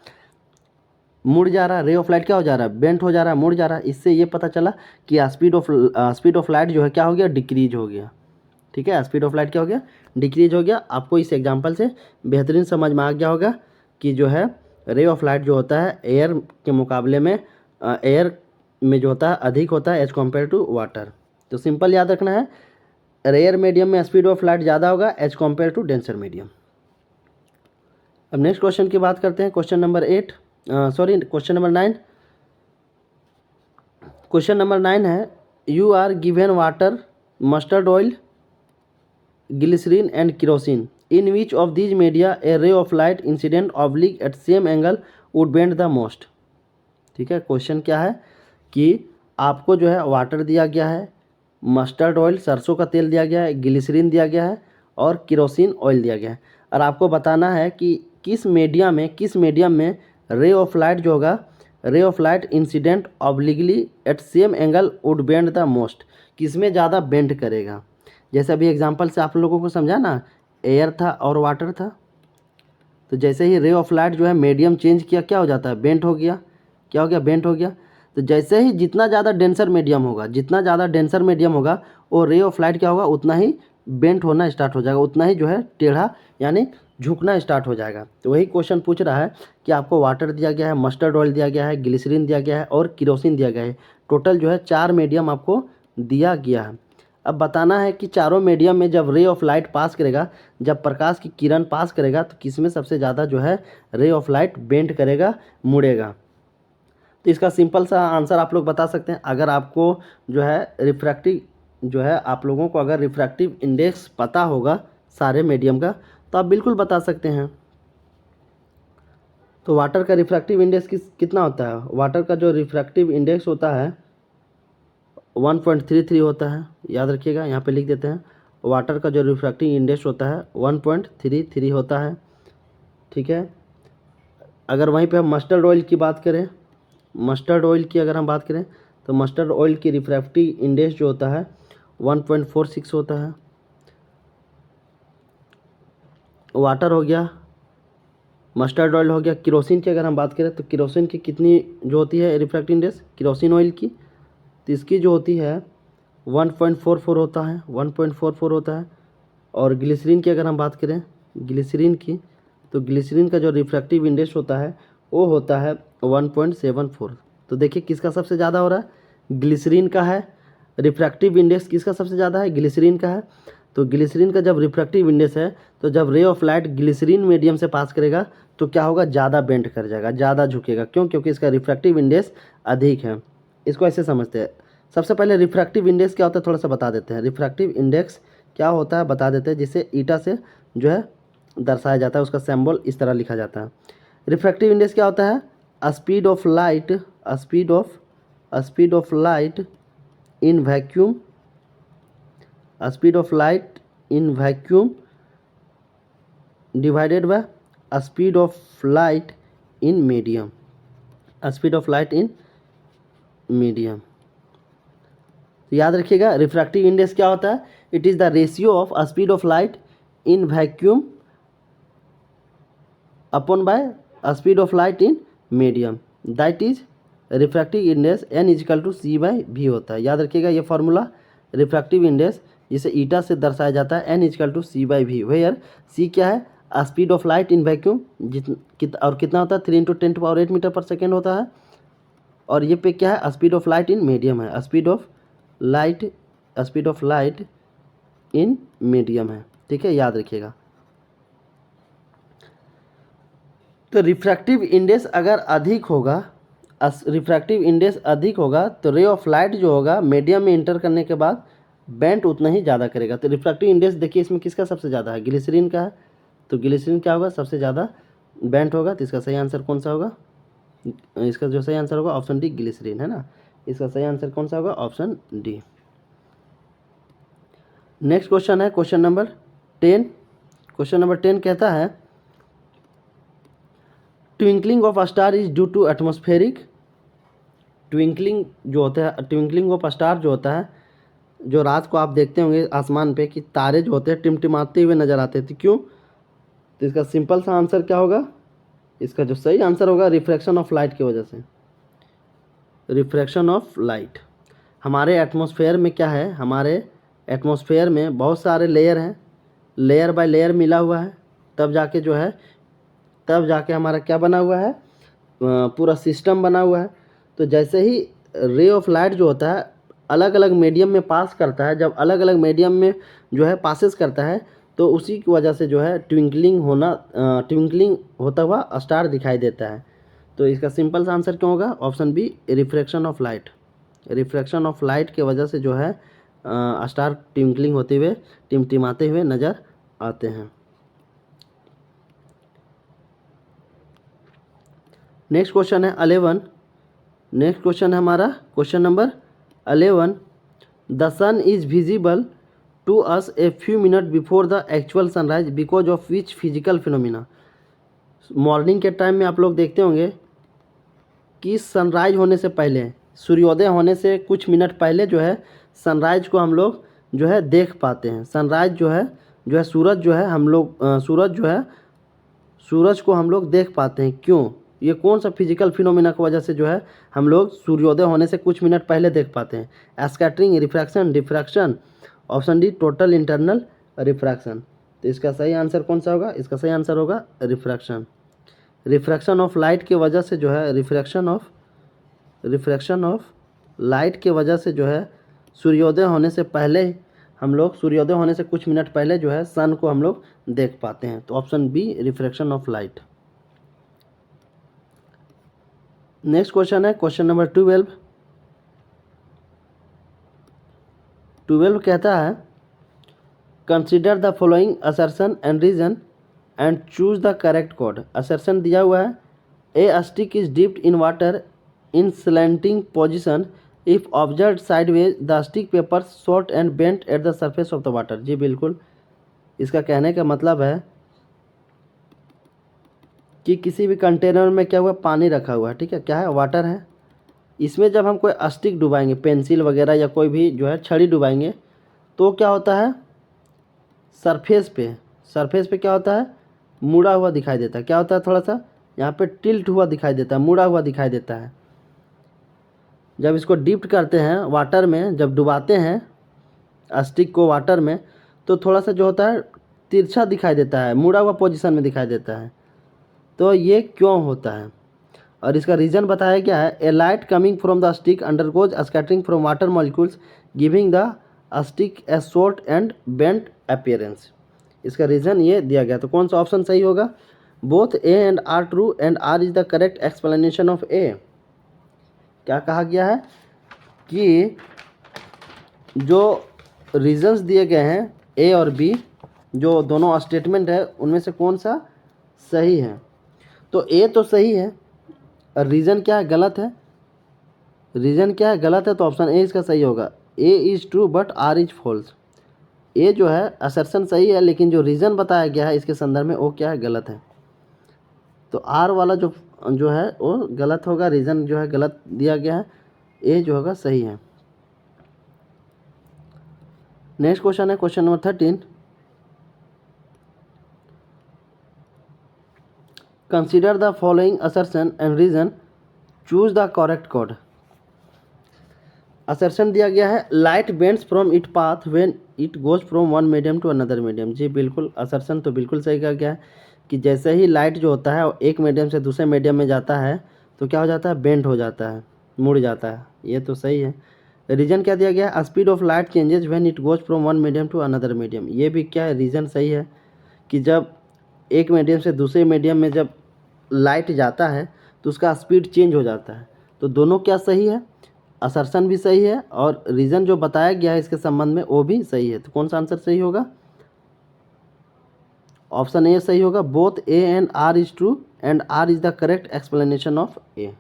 मुड़ जा रहा है। रे ऑफ लाइट क्या हो जा रहा है, बेंट हो जा रहा है, मुड़ जा रहा है। इससे ये पता चला कि स्पीड ऑफ लाइट जो है क्या हो गया, डिक्रीज हो गया। ठीक है, स्पीड ऑफ लाइट क्या हो गया, डिक्रीज हो गया। आपको इस एग्जांपल से बेहतरीन समझ में आ गया होगा कि जो है रे ऑफ लाइट जो होता है एयर के मुकाबले में एयर में जो होता है अधिक होता है एज कम्पेयर टू वाटर। तो सिंपल याद रखना है, रेयर मीडियम में स्पीड ऑफ लाइट ज़्यादा होगा as compare to denser medium. अब नेक्स्ट क्वेश्चन की बात करते हैं, क्वेश्चन नंबर 9। क्वेश्चन नंबर 9 है, you are given water, mustard oil, glycerine and kerosene, in which of these media a ray of light incident oblique at same angle would bend the most. ठीक है, question क्या है कि आपको जो है water दिया गया है, मस्टर्ड ऑयल सरसों का तेल दिया गया है, ग्लिसरीन दिया गया है और केरोसिन ऑयल दिया गया है, और आपको बताना है कि किस मीडियम में रे ऑफ लाइट जो होगा, ray of light incident obliquely at same angle would bend the most, किस में ज़्यादा बेंड करेगा। जैसे अभी एग्जांपल से आप लोगों को समझा ना, एयर था और वाटर था, तो जैसे ही रे ऑफ लाइट जो है मीडियम चेंज किया क्या हो जाता है, बेंट हो गया। क्या हो गया, बेंट हो गया। तो जैसे ही जितना ज़्यादा डेंसर मीडियम होगा वो रे ऑफ लाइट क्या होगा, उतना ही बेंट होना स्टार्ट हो जाएगा, उतना ही जो है टेढ़ा यानी झुकना स्टार्ट हो जाएगा। तो वही क्वेश्चन पूछ रहा है कि आपको वाटर दिया गया है, मस्टर्ड ऑयल दिया गया है, ग्लिसरीन दिया गया है और केरोसिन दिया गया है। टोटल जो है 4 मीडियम आपको दिया गया है। अब बताना है कि चारों मीडियम में जब रे ऑफ लाइट पास करेगा, जब प्रकाश की किरण पास करेगा, तो किस में सबसे ज़्यादा जो है रे ऑफ लाइट बेंड करेगा, मुड़ेगा। तो इसका सिंपल सा आंसर आप लोग बता सकते हैं। अगर आपको जो है आप लोगों को अगर रिफ्रैक्टिव इंडेक्स पता होगा सारे मीडियम का, तो आप बिल्कुल बता सकते हैं। तो वाटर का रिफ्रैक्टिव इंडेक्स कितना होता है, वाटर का जो रिफ्रैक्टिव इंडेक्स होता है 1.33 होता है। याद रखिएगा, यहाँ पे लिख देते हैं, वाटर का जो रिफ्रैक्टिव इंडेक्स होता है 1.33 होता है। ठीक है, अगर वहीं पे हम मस्टर्ड ऑयल की बात करें, अगर हम बात करें तो मस्टर्ड ऑयल की रिफ्रैक्टिव इंडेक्स जो होता है 1.46 होता है। वाटर हो गया, मस्टर्ड ऑयल हो गया। केरोसिन की अगर हम बात करें तो केरोसिन की कितनी जो होती है रिफ्रैक्टिव इंडेक्स केरोसिन ऑयल की, तो इसकी जो होती है 1.44 होता है, 1.44 होता है। और ग्लिसरीन की अगर हम बात करें तो ग्लिसरीन का जो रिफ्रैक्टिव इंडेक्स होता है वो होता है 1.74। तो देखिए किसका सबसे ज़्यादा हो रहा है, ग्लिसरीन का है। रिफ्रैक्टिव इंडेक्स किसका सबसे ज़्यादा है, ग्लिसरीन का है। तो ग्लिसरीन का जब रिफ्रैक्टिव इंडेक्स है, तो जब ray of light glycerine medium से पास करेगा तो क्या होगा, ज़्यादा बेंड कर जाएगा, ज़्यादा झुकेगा। क्यों? क्योंकि इसका रिफ्रैक्टिव इंडेक्स अधिक है। इसको ऐसे समझते हैं। सबसे पहले रिफ्रैक्टिव इंडेक्स क्या होता है थोड़ा सा बता देते हैं। रिफ्रैक्टिव इंडेक्स क्या होता है बता देते हैं, जिसे ईटा से जो है दर्शाया जाता है, उसका सिंबल इस तरह लिखा जाता है। रिफ्रैक्टिव इंडेक्स क्या होता है, speed of light in vacuum, speed of light in vacuum divided by speed of light in medium, speed of light in medium. तो याद रखिएगा रिफ्रैक्टिव इंडेक्स क्या होता है, it is the ratio of speed of light in vacuum upon by speed of light in medium, that is refractive index n equal to c/v होता है। याद रखिएगा ये फार्मूला, रिफ्रैक्टिव इंडेक्स जिसे ईटा से दर्शाया जाता है n equal to c/v, where c क्या है, speed of light in vacuum और कितना होता है 3 × 10⁸ मीटर पर सेकेंड होता है। और ये पे क्या है, speed of light in medium है, speed of light in medium है। ठीक है, याद रखिएगा। तो रिफ्रैक्टिव इंडेक्स अगर अधिक होगा तो रे ऑफ लाइट जो होगा मीडियम में इंटर करने के बाद बेंट उतना ही ज़्यादा करेगा। तो रिफ्रैक्टिव इंडेक्स देखिए इसमें किसका सबसे ज़्यादा है, ग्लिसरीन का है। तो ग्लिसरीन क्या होगा, सबसे ज़्यादा बेंट होगा। तो इसका सही आंसर कौन सा होगा, इसका जो सही आंसर होगा ऑप्शन डी, ग्लिसरीन है ना। इसका सही आंसर कौन सा होगा, ऑप्शन डी। नेक्स्ट क्वेश्चन है क्वेश्चन नंबर 10। क्वेश्चन नंबर 10 कहता है twinkling of star is due to atmospheric. Twinkling जो होता है, ट्विंकलिंग ऑफ स्टार जो होता है, जो रात को आप देखते होंगे आसमान पे कि तारे जो होते हैं टिमटिमाते हुए नजर आते थे, क्यों? तो इसका सिंपल सा आंसर क्या होगा? इसका जो सही आंसर होगा रिफ्रैक्शन ऑफ लाइट की वजह से। Refraction of light. हमारे एटमॉस्फेयर में क्या है, हमारे एटमॉस्फेयर में बहुत सारे लेयर हैं, लेयर बाय लेयर मिला हुआ है, तब जाके जो है, तब जाके हमारा क्या बना हुआ है, पूरा सिस्टम बना हुआ है। तो जैसे ही रे ऑफ लाइट जो होता है अलग अलग मीडियम में पास करता है, जब अलग अलग मीडियम में जो है पासेस करता है, तो उसी की वजह से जो है ट्विंकलिंग होता हुआ स्टार दिखाई देता है। तो इसका सिंपल सा आंसर क्यों होगा? Option B, refraction of light. Refraction of light के वजह से जो है स्टार ट्विंकलिंग होते हुए, टिमटिमाते हुए नज़र आते हैं। नेक्स्ट क्वेश्चन है 11। नेक्स्ट क्वेश्चन है हमारा question number 11। The sun is visible to us a few minute before the actual sunrise because of which physical phenomena. Morning के टाइम में आप लोग देखते होंगे कि सनराइज होने से पहले, सूर्योदय होने से कुछ मिनट पहले जो है सनराइज को हम लोग जो है देख पाते हैं। सनराइज जो है सूरज जो है हम लोग सूरज को हम लोग देख पाते हैं, क्यों? ये कौन सा फिजिकल फिनोमिना की वजह से जो है हम लोग सूर्योदय होने से कुछ मिनट पहले देख पाते हैं? Scattering, refraction, diffraction. Option D, total internal refraction. तो इसका सही आंसर कौन सा होगा? इसका सही आंसर होगा रिफ्रैक्शन। रिफ्रैक्शन ऑफ लाइट की वजह से जो है रिफ्रैक्शन ऑफ लाइट की वजह से जो है सूर्योदय होने से पहले हम लोग, सूर्योदय होने से कुछ मिनट पहले जो है सन को हम लोग देख पाते हैं। तो option B, refraction of light. Next question है क्वेश्चन नंबर 12। 12 कहता है consider the following assertion and reason and choose the correct code. Assertion दिया हुआ है a stick is dipped in water in slanting position if observe sideways the stick appear short and bent at the surface of the water. जी बिल्कुल, इसका कहने का मतलब है कि किसी भी कंटेनर में क्या हुआ, पानी रखा हुआ है, ठीक है, क्या है, वाटर है। इसमें जब हम कोई स्टिक डुबाएंगे, पेंसिल वगैरह या कोई भी जो है छड़ी डुबाएंगे, तो क्या होता है, सरफेस पे क्या होता है, मुड़ा हुआ दिखाई देता है। क्या होता है, थोड़ा सा यहाँ पे टिल्ट हुआ दिखाई देता है, मुड़ा हुआ दिखाई देता है। जब इसको डिप्ट करते हैं वाटर में, जब डुबाते हैं स्टिक को वाटर में, तो थोड़ा सा जो होता है तिरछा दिखाई देता है, मुड़ा हुआ पोजीशन में दिखाई देता है। तो ये क्यों होता है? और इसका रीज़न बताया गया है a light coming from the stick undergoes scattering from water molecules giving the stick a short and bent appearance. इसका रीज़न ये दिया गया। तो कौन सा ऑप्शन सही होगा? Both A and R true and R is the correct explanation of A. क्या कहा गया है कि जो रीजंस दिए गए हैं ए और बी, जो दोनों स्टेटमेंट है, उनमें से कौन सा सही है? तो ए तो सही है, और रीज़न क्या है, गलत है। रीज़न क्या है, गलत है, तो ऑप्शन ए इसका सही होगा। A is true but R is false. A जो है असर्शन सही है, लेकिन जो रीज़न बताया गया है इसके संदर्भ में वो क्या है, गलत है। तो आर वाला जो है वो गलत होगा, रीज़न जो है गलत दिया गया है, ए जो होगा सही है। नेक्स्ट क्वेश्चन है question number 13। Consider the following assertion and reason, choose the correct code. Assertion दिया गया है light bends from it path when it goes from one medium to another medium. जी बिल्कुल, असर्शन तो बिल्कुल सही कहा गया है कि जैसे ही लाइट जो होता है एक मीडियम से दूसरे मीडियम में जाता है तो क्या हो जाता है, बेंड हो जाता है, मुड़ जाता है। ये तो सही है। रीजन क्या दिया गया है, speed of light changes when it goes from one medium to another medium. ये भी क्या है, रीज़न सही है कि जब एक मीडियम से दूसरे मीडियम में जब लाइट जाता है तो उसका स्पीड चेंज हो जाता है। तो दोनों क्या सही है, असर्शन भी सही है और रीज़न जो बताया गया है इसके संबंध में वो भी सही है। तो कौन सा आंसर सही होगा? ऑप्शन ए सही होगा। Both A and R is true and R is the correct explanation of A.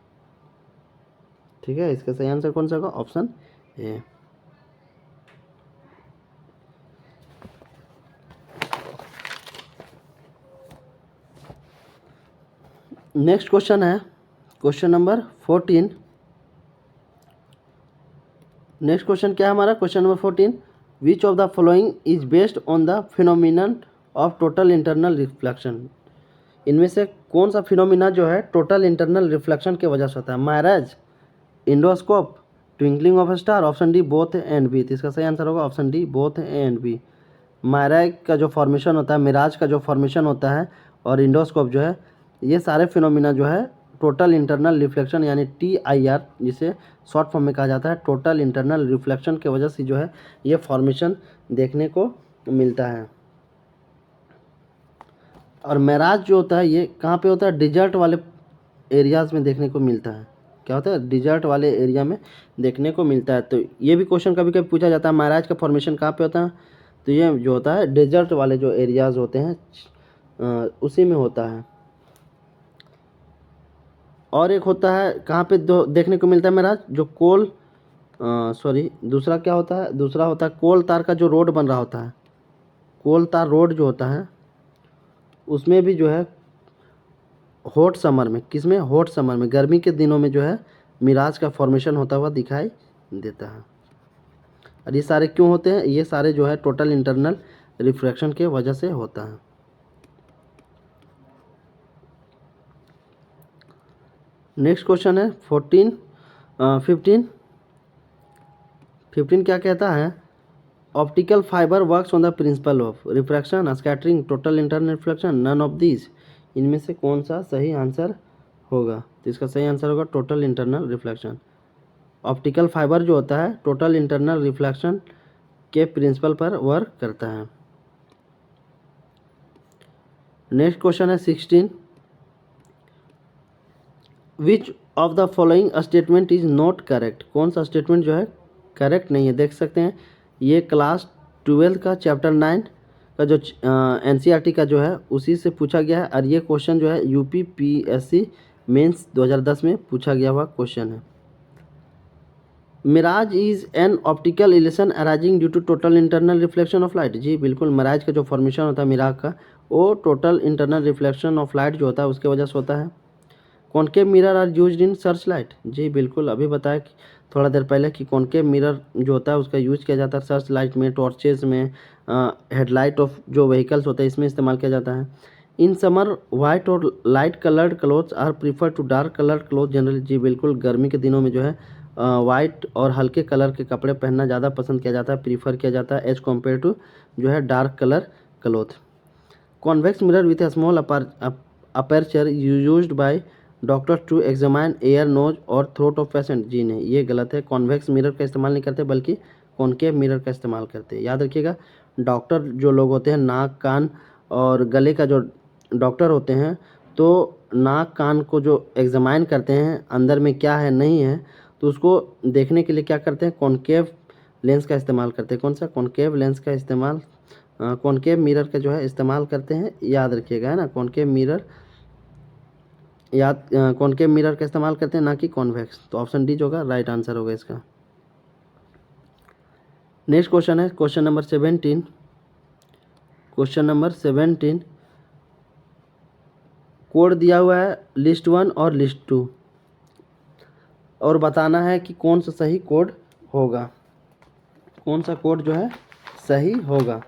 ठीक है, इसका सही आंसर कौन सा होगा? Option A. नेक्स्ट क्वेश्चन है क्वेश्चन नंबर 14। नेक्स्ट क्वेश्चन क्या है हमारा? Question number 14, which of the following is based on the phenomenon of total internal reflection. इनमें से कौन सा फिनोमिना जो है टोटल इंटरनल रिफ्लेक्शन के वजह से होता है? Mirage, endoscope, twinkling of star, option D both and B. तो इसका सही आंसर होगा option D both and B. Mirage का जो फॉर्मेशन होता है, मिराज का जो फॉर्मेशन होता है और इंडोस्कोप जो है, ये सारे फिनोमिना जो है टोटल इंटरनल रिफ्लेक्शन यानी TIR, जिसे शॉर्ट फॉर्म में कहा जाता है, टोटल इंटरनल रिफ्लेक्शन के वजह से जो है ये फॉर्मेशन देखने को मिलता है। और मिराज जो होता है ये कहाँ पे होता है? डिजर्ट वाले एरियाज़ में देखने को मिलता है। क्या होता है? डिजर्ट वाले एरिया में देखने को मिलता है। तो ये भी क्वेश्चन कभी कभी पूछा जाता है, मिराज का फॉर्मेशन कहाँ पे होता है? तो ये जो होता है डेजर्ट वाले जो एरियाज़ होते हैं उसी में होता है। और एक होता है कहाँ पे देखने को मिलता है मिराज? जो दूसरा क्या होता है? दूसरा होता है कोल तार का जो रोड बन रहा होता है, कोल तार रोड जो होता है उसमें भी जो है हॉट समर में, किसमें? हॉट समर में, गर्मी के दिनों में जो है मिराज का फॉर्मेशन होता हुआ दिखाई देता है। और ये सारे क्यों होते हैं? ये सारे जो है टोटल इंटरनल रिफ्रैक्शन के वजह से होता है। नेक्स्ट क्वेश्चन है 15 क्या कहता है? Optical fibre works on the principle of refraction, scattering, total internal reflection, none of these. इनमें से कौन सा सही आंसर होगा? तो इसका सही आंसर होगा total internal reflection. Optical fibre जो होता है टोटल इंटरनल रिफ्लेक्शन के प्रिंसिपल पर वर्क करता है। नेक्स्ट क्वेश्चन है 16, विच of the following statement is not correct. कौन सा स्टेटमेंट जो है करेक्ट नहीं है? देख सकते हैं ये क्लास 12 का चैप्टर 9 का जो NCERT का जो है उसी से पूछा गया है। और ये क्वेश्चन जो है UPPSC मेंस 2010 में पूछा गया हुआ क्वेश्चन है। Mirage is an optical illusion arising due to total internal reflection of light. जी बिल्कुल, मिराज का जो फॉर्मेशन होता है मिराज का, वो total internal reflection of light जो होता है उसके वजह से होता है। Concave mirror are used in search light. जी बिल्कुल, अभी बताया कि थोड़ा देर पहले कि कॉनकेव मिरर जो होता है उसका यूज किया जाता है सर्च लाइट में, टॉर्चेस में, हेडलाइट ऑफ जो व्हीकल्स होते हैं इसमें इस्तेमाल किया जाता है। इन समर वाइट और light coloured clothes are prefer to dark coloured cloth generally. जी बिल्कुल, गर्मी के दिनों में जो है वाइट और हल्के कलर के कपड़े पहनना ज़्यादा पसंद किया जाता है, प्रीफर किया जाता है एज कम्पेयर टू जो है dark colour cloth. Convex mirror with a small aperture used by doctor to examine ear, nose और थ्रोट ऑफ पेशेंट। जी नहीं, ये गलत है। कॉन्वेक्स मिरर का इस्तेमाल नहीं करते बल्कि कॉनकेव मिरर का इस्तेमाल करते हैं। याद रखिएगा, डॉक्टर जो लोग होते हैं नाक, कान और गले का जो डॉक्टर होते हैं, तो नाक कान को जो एग्जामाइन करते हैं अंदर में क्या है नहीं है, तो उसको देखने के लिए क्या करते हैं? कॉनकेव लेंस का इस्तेमाल करते हैं। कौन सा? कॉनकेव लेंस का इस्तेमाल, कॉनकेव मिरर का जो है इस्तेमाल करते हैं। याद रखिएगा, है ना, कॉनकेव मिरर कॉनकेव मिरर का इस्तेमाल करते हैं, ना कि कॉन्वेक्स। तो ऑप्शन डी जो होगा राइट आंसर होगा इसका। नेक्स्ट क्वेश्चन है question number 17। Question number 17 code दिया हुआ है लिस्ट 1 और लिस्ट 2 और बताना है कि कौन सा सही कोड होगा, कौन सा कोड जो है सही होगा।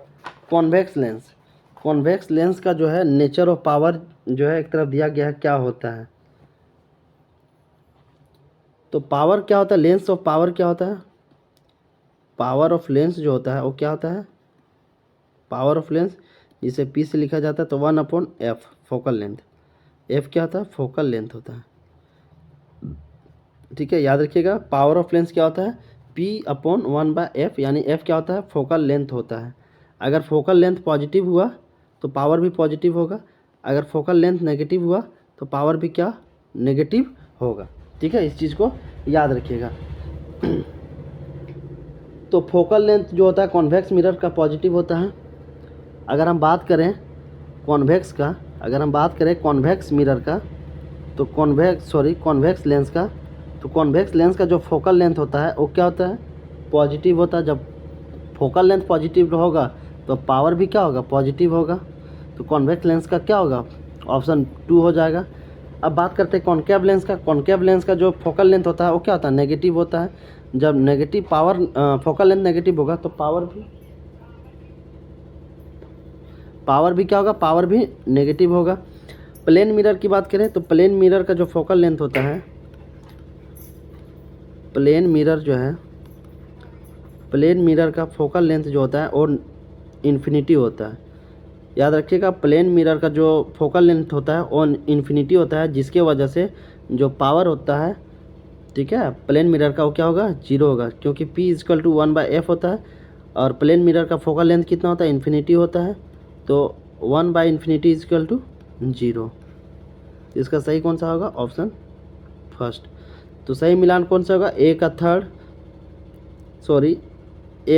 कॉन्वेक्स लेंस, कॉन्वेक्स लेंस का जो है नेचर ऑफ पावर जो है एक तरफ दिया गया है, क्या होता है? तो पावर क्या होता है? लेंस ऑफ पावर क्या होता है? पावर ऑफ लेंस जो होता है वो क्या होता है? पावर ऑफ लेंस जिसे P से लिखा जाता है तो 1/f फोकल लेंथ। F क्या होता है? फोकल लेंथ होता है। ठीक है, याद रखिएगा, पावर ऑफ लेंस क्या होता है? P/1/f, यानी F क्या होता है? फोकल लेंथ होता है। अगर फोकल लेंथ पॉजिटिव हुआ तो पावर भी पॉजिटिव होगा, अगर फोकल लेंथ नेगेटिव हुआ तो पावर भी क्या? नेगेटिव होगा। ठीक है, इस चीज़ को याद रखिएगा। तो फोकल लेंथ जो होता है कॉन्वेक्स मिरर का पॉजिटिव होता है। अगर हम बात करें कॉन्वेक्स का, अगर हम बात करें कॉन्वेक्स मिरर का, तो कॉन्वेक्स लेंस का, तो कॉन्वेक्स लेंस का जो फोकल लेंथ होता है वो क्या होता है? पॉजिटिव होता है। जब फोकल लेंथ पॉजिटिव होगा तो पावर भी क्या होगा? पॉजिटिव होगा। तो कॉन्वेक्स लेंस का क्या होगा? ऑप्शन 2 हो जाएगा। अब बात करते हैं कॉन्केव लेंस का। कॉन्केव लेंस का जो फोकल लेंथ होता है वो क्या होता है, नेगेटिव होता है। जब negative power focal length negative होगा तो पावर भी क्या होगा, पावर भी नेगेटिव होगा। प्लेन मिरर की बात करें तो प्लेन मिरर का जो फोकल लेंथ होता है, प्लेन मिरर जो है, प्लेन मिरर का फोकल लेंथ जो होता है वो इन्फिनिटी होता है। याद रखिएगा, प्लेन मिरर का जो फोकल लेंथ होता है वो इन्फिनिटी होता है, जिसके वजह से जो पावर होता है, ठीक है, प्लेन मिरर का वो क्या होगा, जीरो होगा, क्योंकि P=1/f होता है और प्लेन मिरर का फोकल लेंथ कितना होता है, इन्फिनिटी होता है, तो 1/∞=0। इसका सही कौन सा होगा, ऑप्शन फर्स्ट। तो सही मिलान कौन सा होगा, ए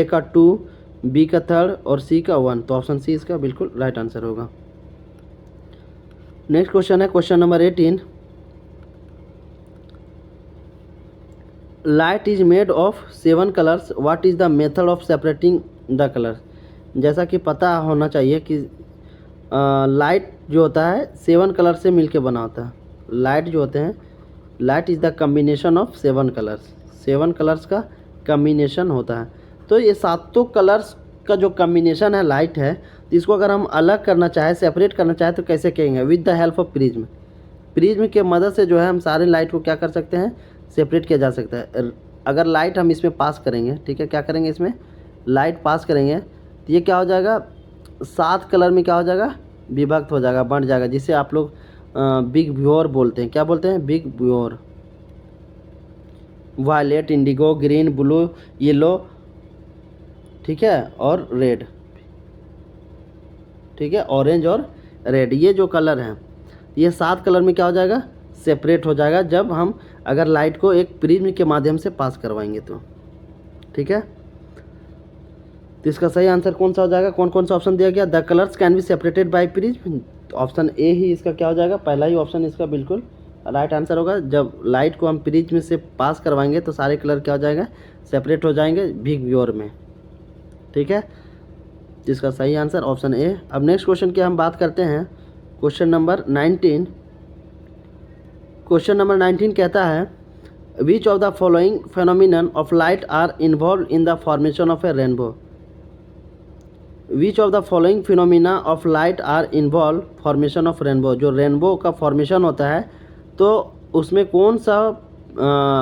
का 2, बी का 3 और सी का 1। तो ऑप्शन सी इसका बिल्कुल राइट आंसर होगा। नेक्स्ट क्वेश्चन है question number 18। Light is made of 7 colours, what is the method of separating the colours. जैसा कि पता होना चाहिए कि लाइट जो होता है 7 कलर से मिलके बना होता है। लाइट जो होते हैं, light is the combination of 7 colours, 7 colours का कम्बिनेशन होता है। तो ये 7 कलर्स का जो कम्बिनेशन है लाइट है, तो इसको अगर हम अलग करना चाहें, सेपरेट करना चाहें तो कैसे कहेंगे, with the help of prism. Prism के मदद से जो है हम सारे लाइट को क्या कर सकते हैं, सेपरेट किया जा सकता है। अगर लाइट हम इसमें पास करेंगे, ठीक है, क्या करेंगे, इसमें लाइट पास करेंगे तो ये क्या हो जाएगा, 7 कलर में क्या हो जाएगा, विभक्त हो जाएगा, बंट जाएगा, जिसे आप लोग बिग व्योर बोलते हैं। क्या बोलते हैं, VIBGYOR. Violet, indigo, green, blue, yellow, ठीक है, और रेड, ठीक है, ऑरेंज और रेड, ये जो कलर हैं ये 7 कलर में क्या हो जाएगा, सेपरेट हो जाएगा, जब हम अगर लाइट को एक प्रिज्म के माध्यम से पास करवाएंगे तो, ठीक है। तो इसका सही आंसर कौन सा हो जाएगा, कौन कौन सा ऑप्शन दिया गया, the colours can be separated by prism. Option A ही इसका क्या हो जाएगा, पहला ही ऑप्शन इसका बिल्कुल राइट आंसर होगा। जब लाइट को हम प्रिज्म से पास करवाएंगे तो सारे कलर क्या हो जाएगा, सेपरेट हो जाएंगे बिग व्योर में, ठीक है। जिसका सही आंसर ऑप्शन ए। अब नेक्स्ट क्वेश्चन की हम बात करते हैं, क्वेश्चन नंबर 19। क्वेश्चन नंबर 19 कहता है, which of the following phenomenon of light are involve in the formation of a rainbow. Which of the following phenomena of light are involve formation of rainbow. जो rainbow का formation होता है तो उसमें कौन सा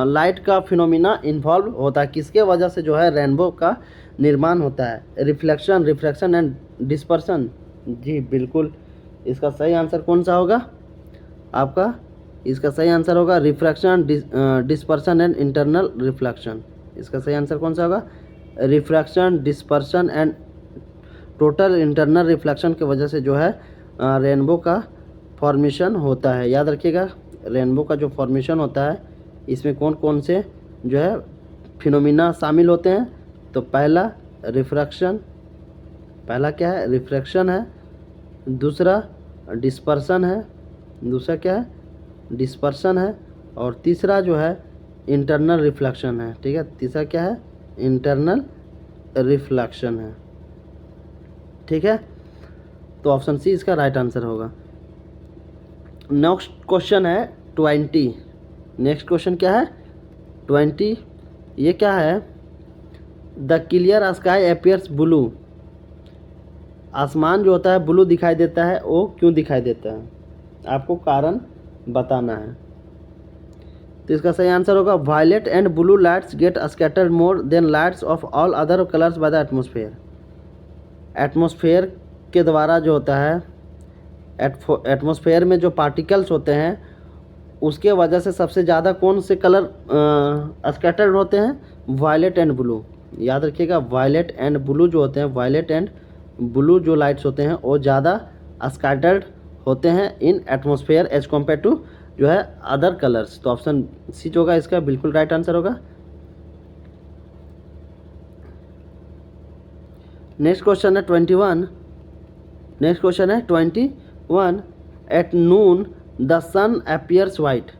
लाइट का फिनोमिना इन्वॉल्व होता है, किसके वजह से जो है रेनबो का निर्माण होता है, रिफ्लेक्शन, रिफ्रैक्शन एंड डिस्पर्सन। जी बिल्कुल, इसका सही आंसर कौन सा होगा आपका, इसका सही आंसर होगा refraction, dispersion and internal reflection. इसका सही आंसर कौन सा होगा, refraction, dispersion and total internal reflection की वजह से जो है रेनबो का फॉर्मेशन होता है। याद रखिएगा, रेनबो का जो फॉर्मेशन होता है इसमें कौन कौन से जो है फिनोमिना शामिल होते हैं। तो पहला रिफ्रैक्शन, पहला क्या है, रिफ्रैक्शन है, दूसरा डिस्पर्सन है, दूसरा क्या है, डिस्पर्सन है, और तीसरा जो है इंटरनल रिफ्लेक्शन है, ठीक है, तीसरा क्या है, इंटरनल रिफ्लेक्शन है, ठीक है। तो ऑप्शन सी इसका राइट आंसर होगा। नेक्स्ट क्वेश्चन है 20। नेक्स्ट क्वेश्चन क्या है 20, ये क्या है, the clear sky appears blue. आसमान जो होता है ब्लू दिखाई देता है, वो क्यों दिखाई देता है, आपको कारण बताना है। तो इसका सही आंसर होगा, violet and blue lights get scattered more than lights of all other colours by the atmosphere. Atmosphere के द्वारा जो होता है, एटमॉस्फेयर में जो पार्टिकल्स होते हैं उसके वजह से सबसे ज़्यादा कौन से कलर स्कैटर्ड होते हैं, वायलेट एंड ब्लू। याद रखिएगा, वायलेट एंड ब्लू जो होते हैं, वायलेट एंड ब्लू जो लाइट्स होते हैं वो ज़्यादा स्कैटर्ड होते हैं in atmosphere as compare to जो है अदर कलर्स। तो ऑप्शन सी जो होगा इसका बिल्कुल राइट आंसर होगा। नेक्स्ट क्वेश्चन है 21। नेक्स्ट क्वेश्चन है 21, at noon the sun appears white.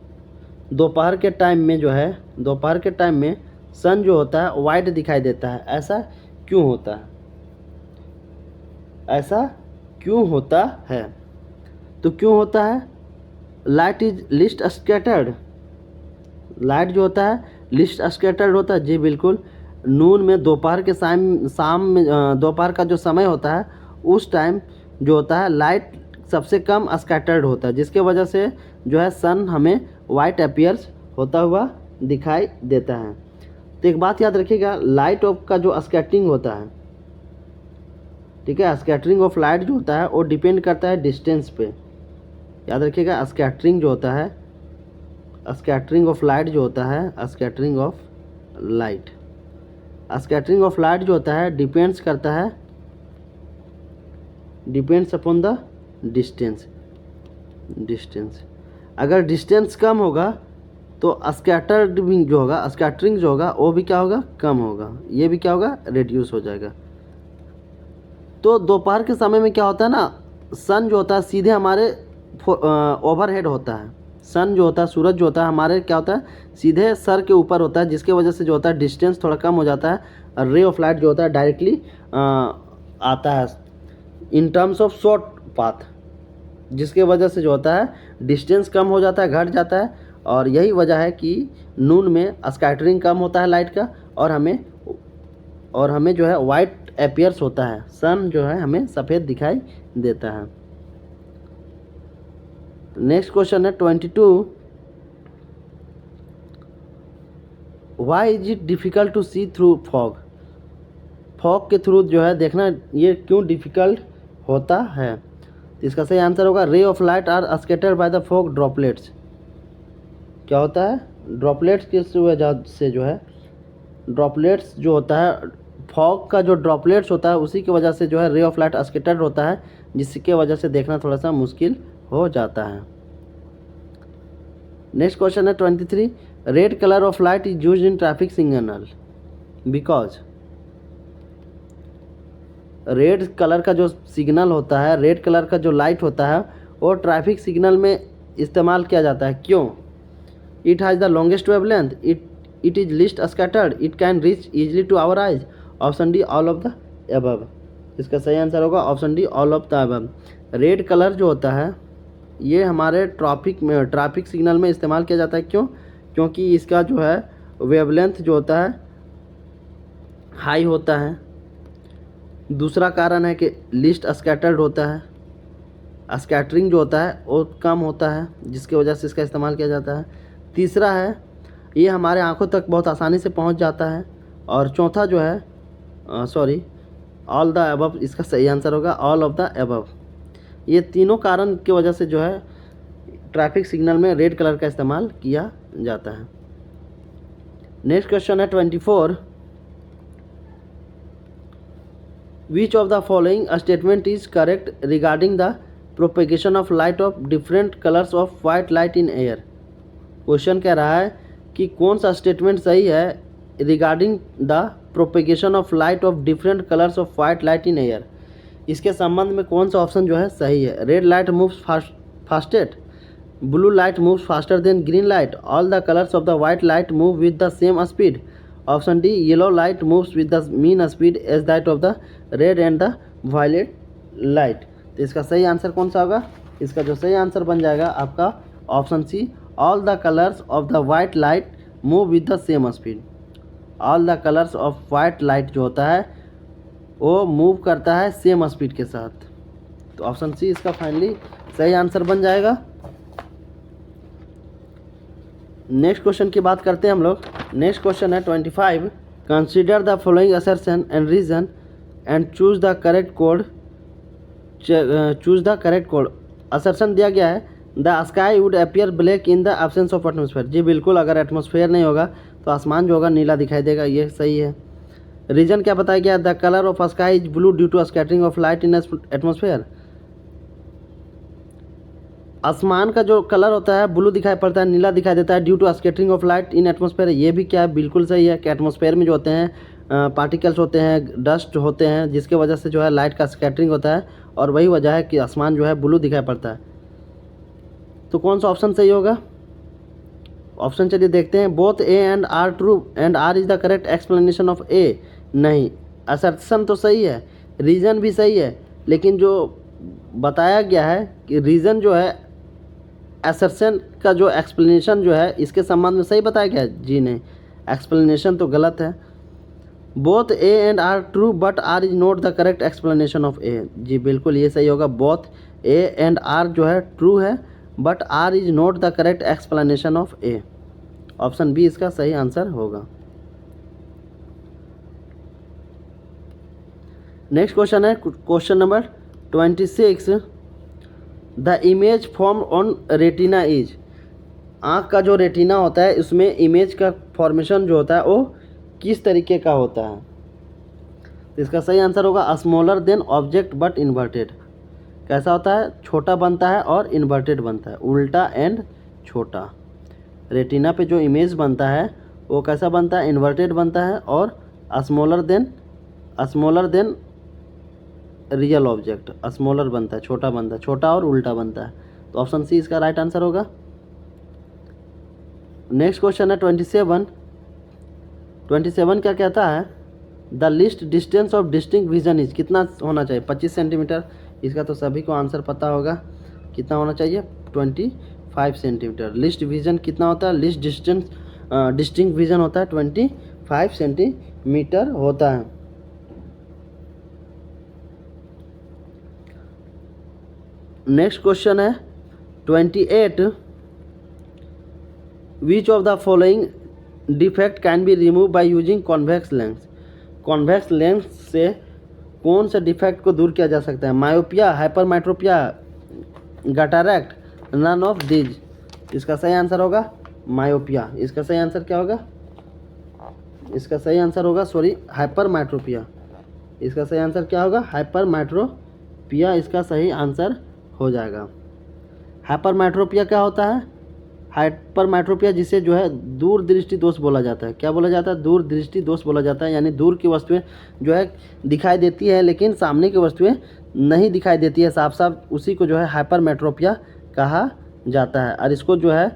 दोपहर के टाइम में जो है, दोपहर के टाइम में सन जो होता है वाइट दिखाई देता है, ऐसा क्यों होता है, ऐसा क्यों होता है। तो क्यों होता है, light is least scattered, light जो होता है लिस्ट स्कैटर्ड होता है। जी बिल्कुल, नून में दोपहर के शाम में दोपहर का जो समय होता है उस टाइम जो होता है लाइट सबसे कम स्कैटर्ड होता है, जिसके वजह से जो है सन हमें वाइट अपीयर्स होता हुआ दिखाई देता है। तो एक बात याद रखिएगा, लाइट ऑफ का जो स्कैटरिंग होता है, ठीक है, स्कैटरिंग ऑफ लाइट जो होता है वो डिपेंड करता है डिस्टेंस पे। याद रखिएगा, स्कैटरिंग जो होता है, स्कैटरिंग ऑफ लाइट जो होता है, scattering of light, scattering of light जो होता है डिपेंड्स करता है, डिपेंड्स अपॉन द डिस्टेंस। अगर डिस्टेंस कम होगा तो स्कैटर्ड भी जो होगा, स्कैटरिंग जो होगा वो भी क्या होगा, कम होगा, ये भी क्या होगा, रिड्यूस हो जाएगा। तो दोपहर के समय में क्या होता है ना, सन जो होता है सीधे हमारे ओवरहेड होता है, सन जो होता है, सूरज जो होता है हमारे क्या होता है सीधे सर के ऊपर होता है, जिसके वजह से जो होता है डिस्टेंस थोड़ा कम हो जाता है, और रे ऑफ लाइट जो होता है डायरेक्टली आता है in terms of short path, जिसके वजह से जो होता है डिस्टेंस कम हो जाता है, घट जाता है। और यही वजह है कि नून में स्कैटरिंग कम होता है लाइट का, और हमें जो है वाइट अपीयर्स होता है, सन जो है हमें सफ़ेद दिखाई देता है। नेक्स्ट क्वेश्चन है 22, why is it difficult to see through fog, fog के थ्रू जो है देखना ये क्यों डिफ़िकल्ट होता है। तो इसका सही आंसर होगा, ray of light are scattered by the fog droplets. क्या होता है, ड्रॉपलेट्स की वजह से जो है, ड्रॉपलेट्स जो होता है फॉग का जो ड्रॉपलेट्स होता है उसी की वजह से जो है रे ऑफ लाइट स्कैटर्ड होता है, जिसकी वजह से देखना थोड़ा सा मुश्किल हो जाता है। नेक्स्ट क्वेश्चन है 23, red colour of light is used in traffic signal because, red colour का जो सिग्नल होता है, रेड कलर का जो लाइट होता है वो ट्रैफिक सिग्नल में इस्तेमाल किया जाता है, क्यों। It has the longest wavelength, it is least scattered, it can reach easily to our eyes, option D all of the above. इसका सही आंसर होगा option D all of the above. Red colour जो होता है ये हमारे traffic signal में इस्तेमाल किया जाता है, क्यों, क्योंकि इसका जो है वेवलेंथ जो होता है हाई होता है। दूसरा कारण है कि लिस्ट स्कैटर्ड होता है, स्कैटरिंग जो होता है वो कम होता है, जिसकी वजह से इसका इस्तेमाल किया जाता है। तीसरा है ये हमारे आंखों तक बहुत आसानी से पहुंच जाता है। और चौथा जो है ऑल द अबव, इसका सही आंसर होगा ऑल ऑफ द अबव। ये तीनों कारण की वजह से जो है ट्रैफिक सिग्नल में रेड कलर का इस्तेमाल किया जाता है। नेक्स्ट क्वेश्चन है 24, विच of the following statement is correct regarding the propagation of light of different colours of white light in air. Question कह रहा है कि कौन सा स्टेटमेंट सही है regarding the propagation of light of different colours of white light in air. इसके संबंध में कौन सा ऑप्शन जो है सही है। Red light moves fastest, blue light moves faster than green light, all the colours of the white light move with the same speed, option D yellow light moves with the mean speed as that of the red and the violet light. तो इसका सही answer कौन सा होगा, इसका जो सही answer बन जाएगा आपका option C, all the colours of the white light move with the same speed. All the colours of white light जो होता है वो मूव करता है सेम स्पीड के साथ। तो ऑप्शन सी इसका फाइनली सही आंसर बन जाएगा। नेक्स्ट क्वेश्चन की बात करते हैं हम लोग। नेक्स्ट क्वेश्चन है 25, consider the following assertion and reason and choose the correct code. Choose the correct code. Assertion दिया गया है the sky would appear black in the absence of atmosphere. जी बिल्कुल, अगर एटमोसफेयर नहीं होगा तो आसमान जो होगा नीला दिखाई देगा, ये सही है। रीजन क्या बताया गया, the colour of sky is blue due to scattering of light in atmosphere. आसमान का जो कलर होता है ब्लू दिखाई पड़ता है, नीला दिखाई देता है due to scattering of light in atmosphere. ये भी क्या है, बिल्कुल सही है कि एटमोसफेयर में जो होते हैं पार्टिकल्स होते हैं, डस्ट होते हैं, जिसके वजह से जो है लाइट का स्कैटरिंग होता है, और वही वजह है कि आसमान जो है ब्लू दिखाई पड़ता है। तो कौन सा ऑप्शन सही होगा, ऑप्शन चलिए देखते हैं। Both A and R true and R is the correct explanation of A. नहीं, असर्शन तो सही है, रीज़न भी सही है, लेकिन जो बताया गया है कि रीज़न जो है असर्शन का जो एक्सप्लेनेशन जो है इसके संबंध में सही बताया गया है? जी नहीं, एक्सप्लेनेशन तो गलत है। Both A and R true but R is not the correct explanation of A. जी बिल्कुल ये सही होगा, बोथ ए एंड आर जो है ट्रू है but R is not the correct explanation of A. Option B इसका सही आंसर होगा। नेक्स्ट क्वेश्चन है question number 26। The image form on retina is. आँख का जो रेटिना होता है उसमें इमेज का फॉर्मेशन जो होता है वो किस तरीके का होता है? तो इसका सही आंसर होगा smaller than object but inverted. कैसा होता है? छोटा बनता है और इन्वर्टेड बनता है, उल्टा एंड छोटा। रेटिना पे जो इमेज बनता है वो कैसा बनता है? इन्वर्टेड बनता है और smaller than real object, smaller बनता है, छोटा बनता है, छोटा और उल्टा बनता है। तो ऑप्शन सी इसका राइट आंसर होगा। नेक्स्ट क्वेश्चन है 27 क्या कहता है? The list distance of distinct vision is. कितना होना चाहिए? 25 सेंटीमीटर। इसका तो सभी को आंसर पता होगा, कितना होना चाहिए? 25 सेंटीमीटर। लिस्ट विजन कितना होता है? लिस्ट डिस्टिंक्ट विजन होता है 25 सेंटीमीटर होता है। नेक्स्ट क्वेश्चन है 28। विच of the following defect can be remove by using convex lens. Convex lens से कौन से डिफेक्ट को दूर किया जा सकता है? Myopia, hypermetropia, cataract, none of these. इसका सही आंसर होगा मायोपिया। इसका सही आंसर क्या होगा? इसका सही आंसर होगा हाइपरमेट्रोपिया। इसका सही आंसर क्या होगा? हाइपरमेट्रोपिया इसका सही आंसर हो जाएगा। हाइपरमेट्रोपिया क्या होता है? हाइपरमेट्रोपिया जिसे जो है दूर दृष्टि दोष बोला जाता है। क्या बोला जाता है? दूर दृष्टि दोष बोला जाता है। यानी दूर की वस्तुएं जो है दिखाई देती है लेकिन सामने की वस्तुएं नहीं दिखाई देती है साफ साफ, उसी को जो है हाइपरमेट्रोपिया कहा जाता है। और इसको जो है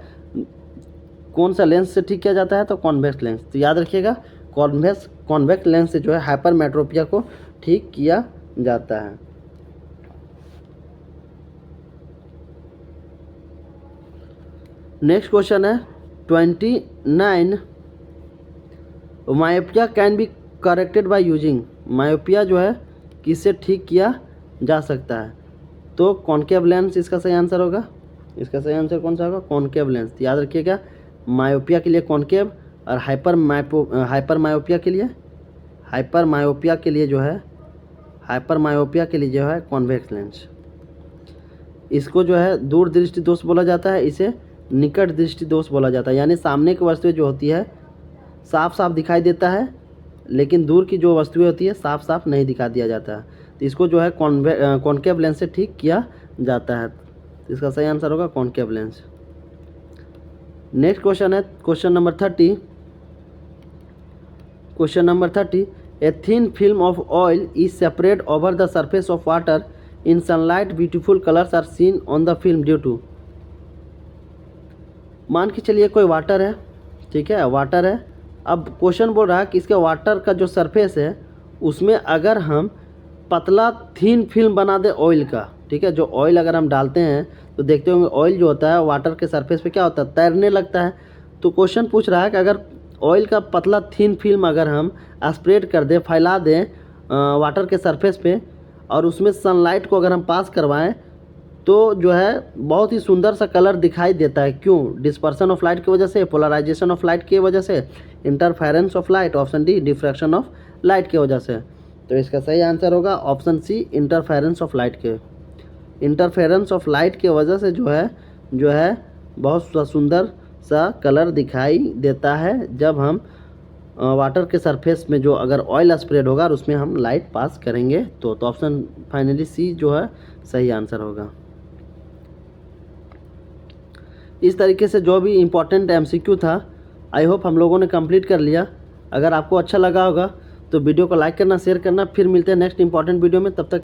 कौन सा लेंस से ठीक किया जाता है? तो कॉन्वेक्स लेंस। तो याद रखिएगा, कॉन्वेक्स लेंस से जो है हाइपरमेट्रोपिया को ठीक किया जाता है। नेक्स्ट क्वेश्चन है 29। Myopia can be corrected by using. Myopia जो है किससे ठीक किया जा सकता है? तो कॉनकेव लेंस इसका सही आंसर होगा। इसका सही आंसर कौन सा होगा? Concave lens. याद रखिएगा, मायोपिया के लिए कॉनकेव और हाइपर मायोपिया के लिए जो है कॉन्वेक्स लेंस। इसको जो है दूर दृष्टि दोष बोला जाता है, इसे निकट दृष्टि दोष बोला जाता है। यानी सामने की वस्तुएं जो होती है साफ साफ दिखाई देता है लेकिन दूर की जो वस्तुएं होती है साफ साफ नहीं दिखा दिया जाता है। तो इसको जो है कॉनकेव लेंस से ठीक किया जाता है। तो इसका सही आंसर होगा कॉनकेव लेंस। नेक्स्ट क्वेश्चन है question number 30। A thin film of oil is separate over the surface of water in sunlight. Beautiful colours are seen on the film due to. मान के चलिए कोई वाटर है, ठीक है, water है। अब क्वेश्चन बोल रहा है कि इसके वाटर का जो सरफेस है उसमें अगर हम पतला थीन फिल्म बना दें ऑयल का, ठीक है, जो ऑयल अगर हम डालते हैं तो देखते होंगे ऑयल जो होता है वाटर के सरफेस पे क्या होता है? तैरने लगता है। तो क्वेश्चन पूछ रहा है कि अगर ऑयल का पतला थीन फिल्म अगर हम स्प्रेड कर दें, फैला दें वाटर के सरफेस पे और उसमें सनलाइट को अगर हम पास करवाएं तो जो है बहुत ही सुंदर सा कलर दिखाई देता है। क्यों? डिस्पर्सन ऑफ लाइट की वजह से, पोलराइजेशन ऑफ लाइट की वजह से, interference of light, option D diffraction of light की वजह से। तो इसका सही आंसर होगा option C interference of light के। इंटरफेरेंस ऑफ लाइट की वजह से जो है बहुत सुंदर सा कलर दिखाई देता है जब हम वाटर के सरफेस में जो अगर ऑयल स्प्रेड होगा और उसमें हम लाइट पास करेंगे तो ऑप्शन फाइनली सी जो है सही आंसर होगा। इस तरीके से जो भी इम्पोर्टेंट एमसीक्यू था आई होप हम लोगों ने कंप्लीट कर लिया। अगर आपको अच्छा लगा होगा तो वीडियो को लाइक करना, शेयर करना। फिर मिलते हैं नेक्स्ट इंपॉर्टेंट वीडियो में, तब तक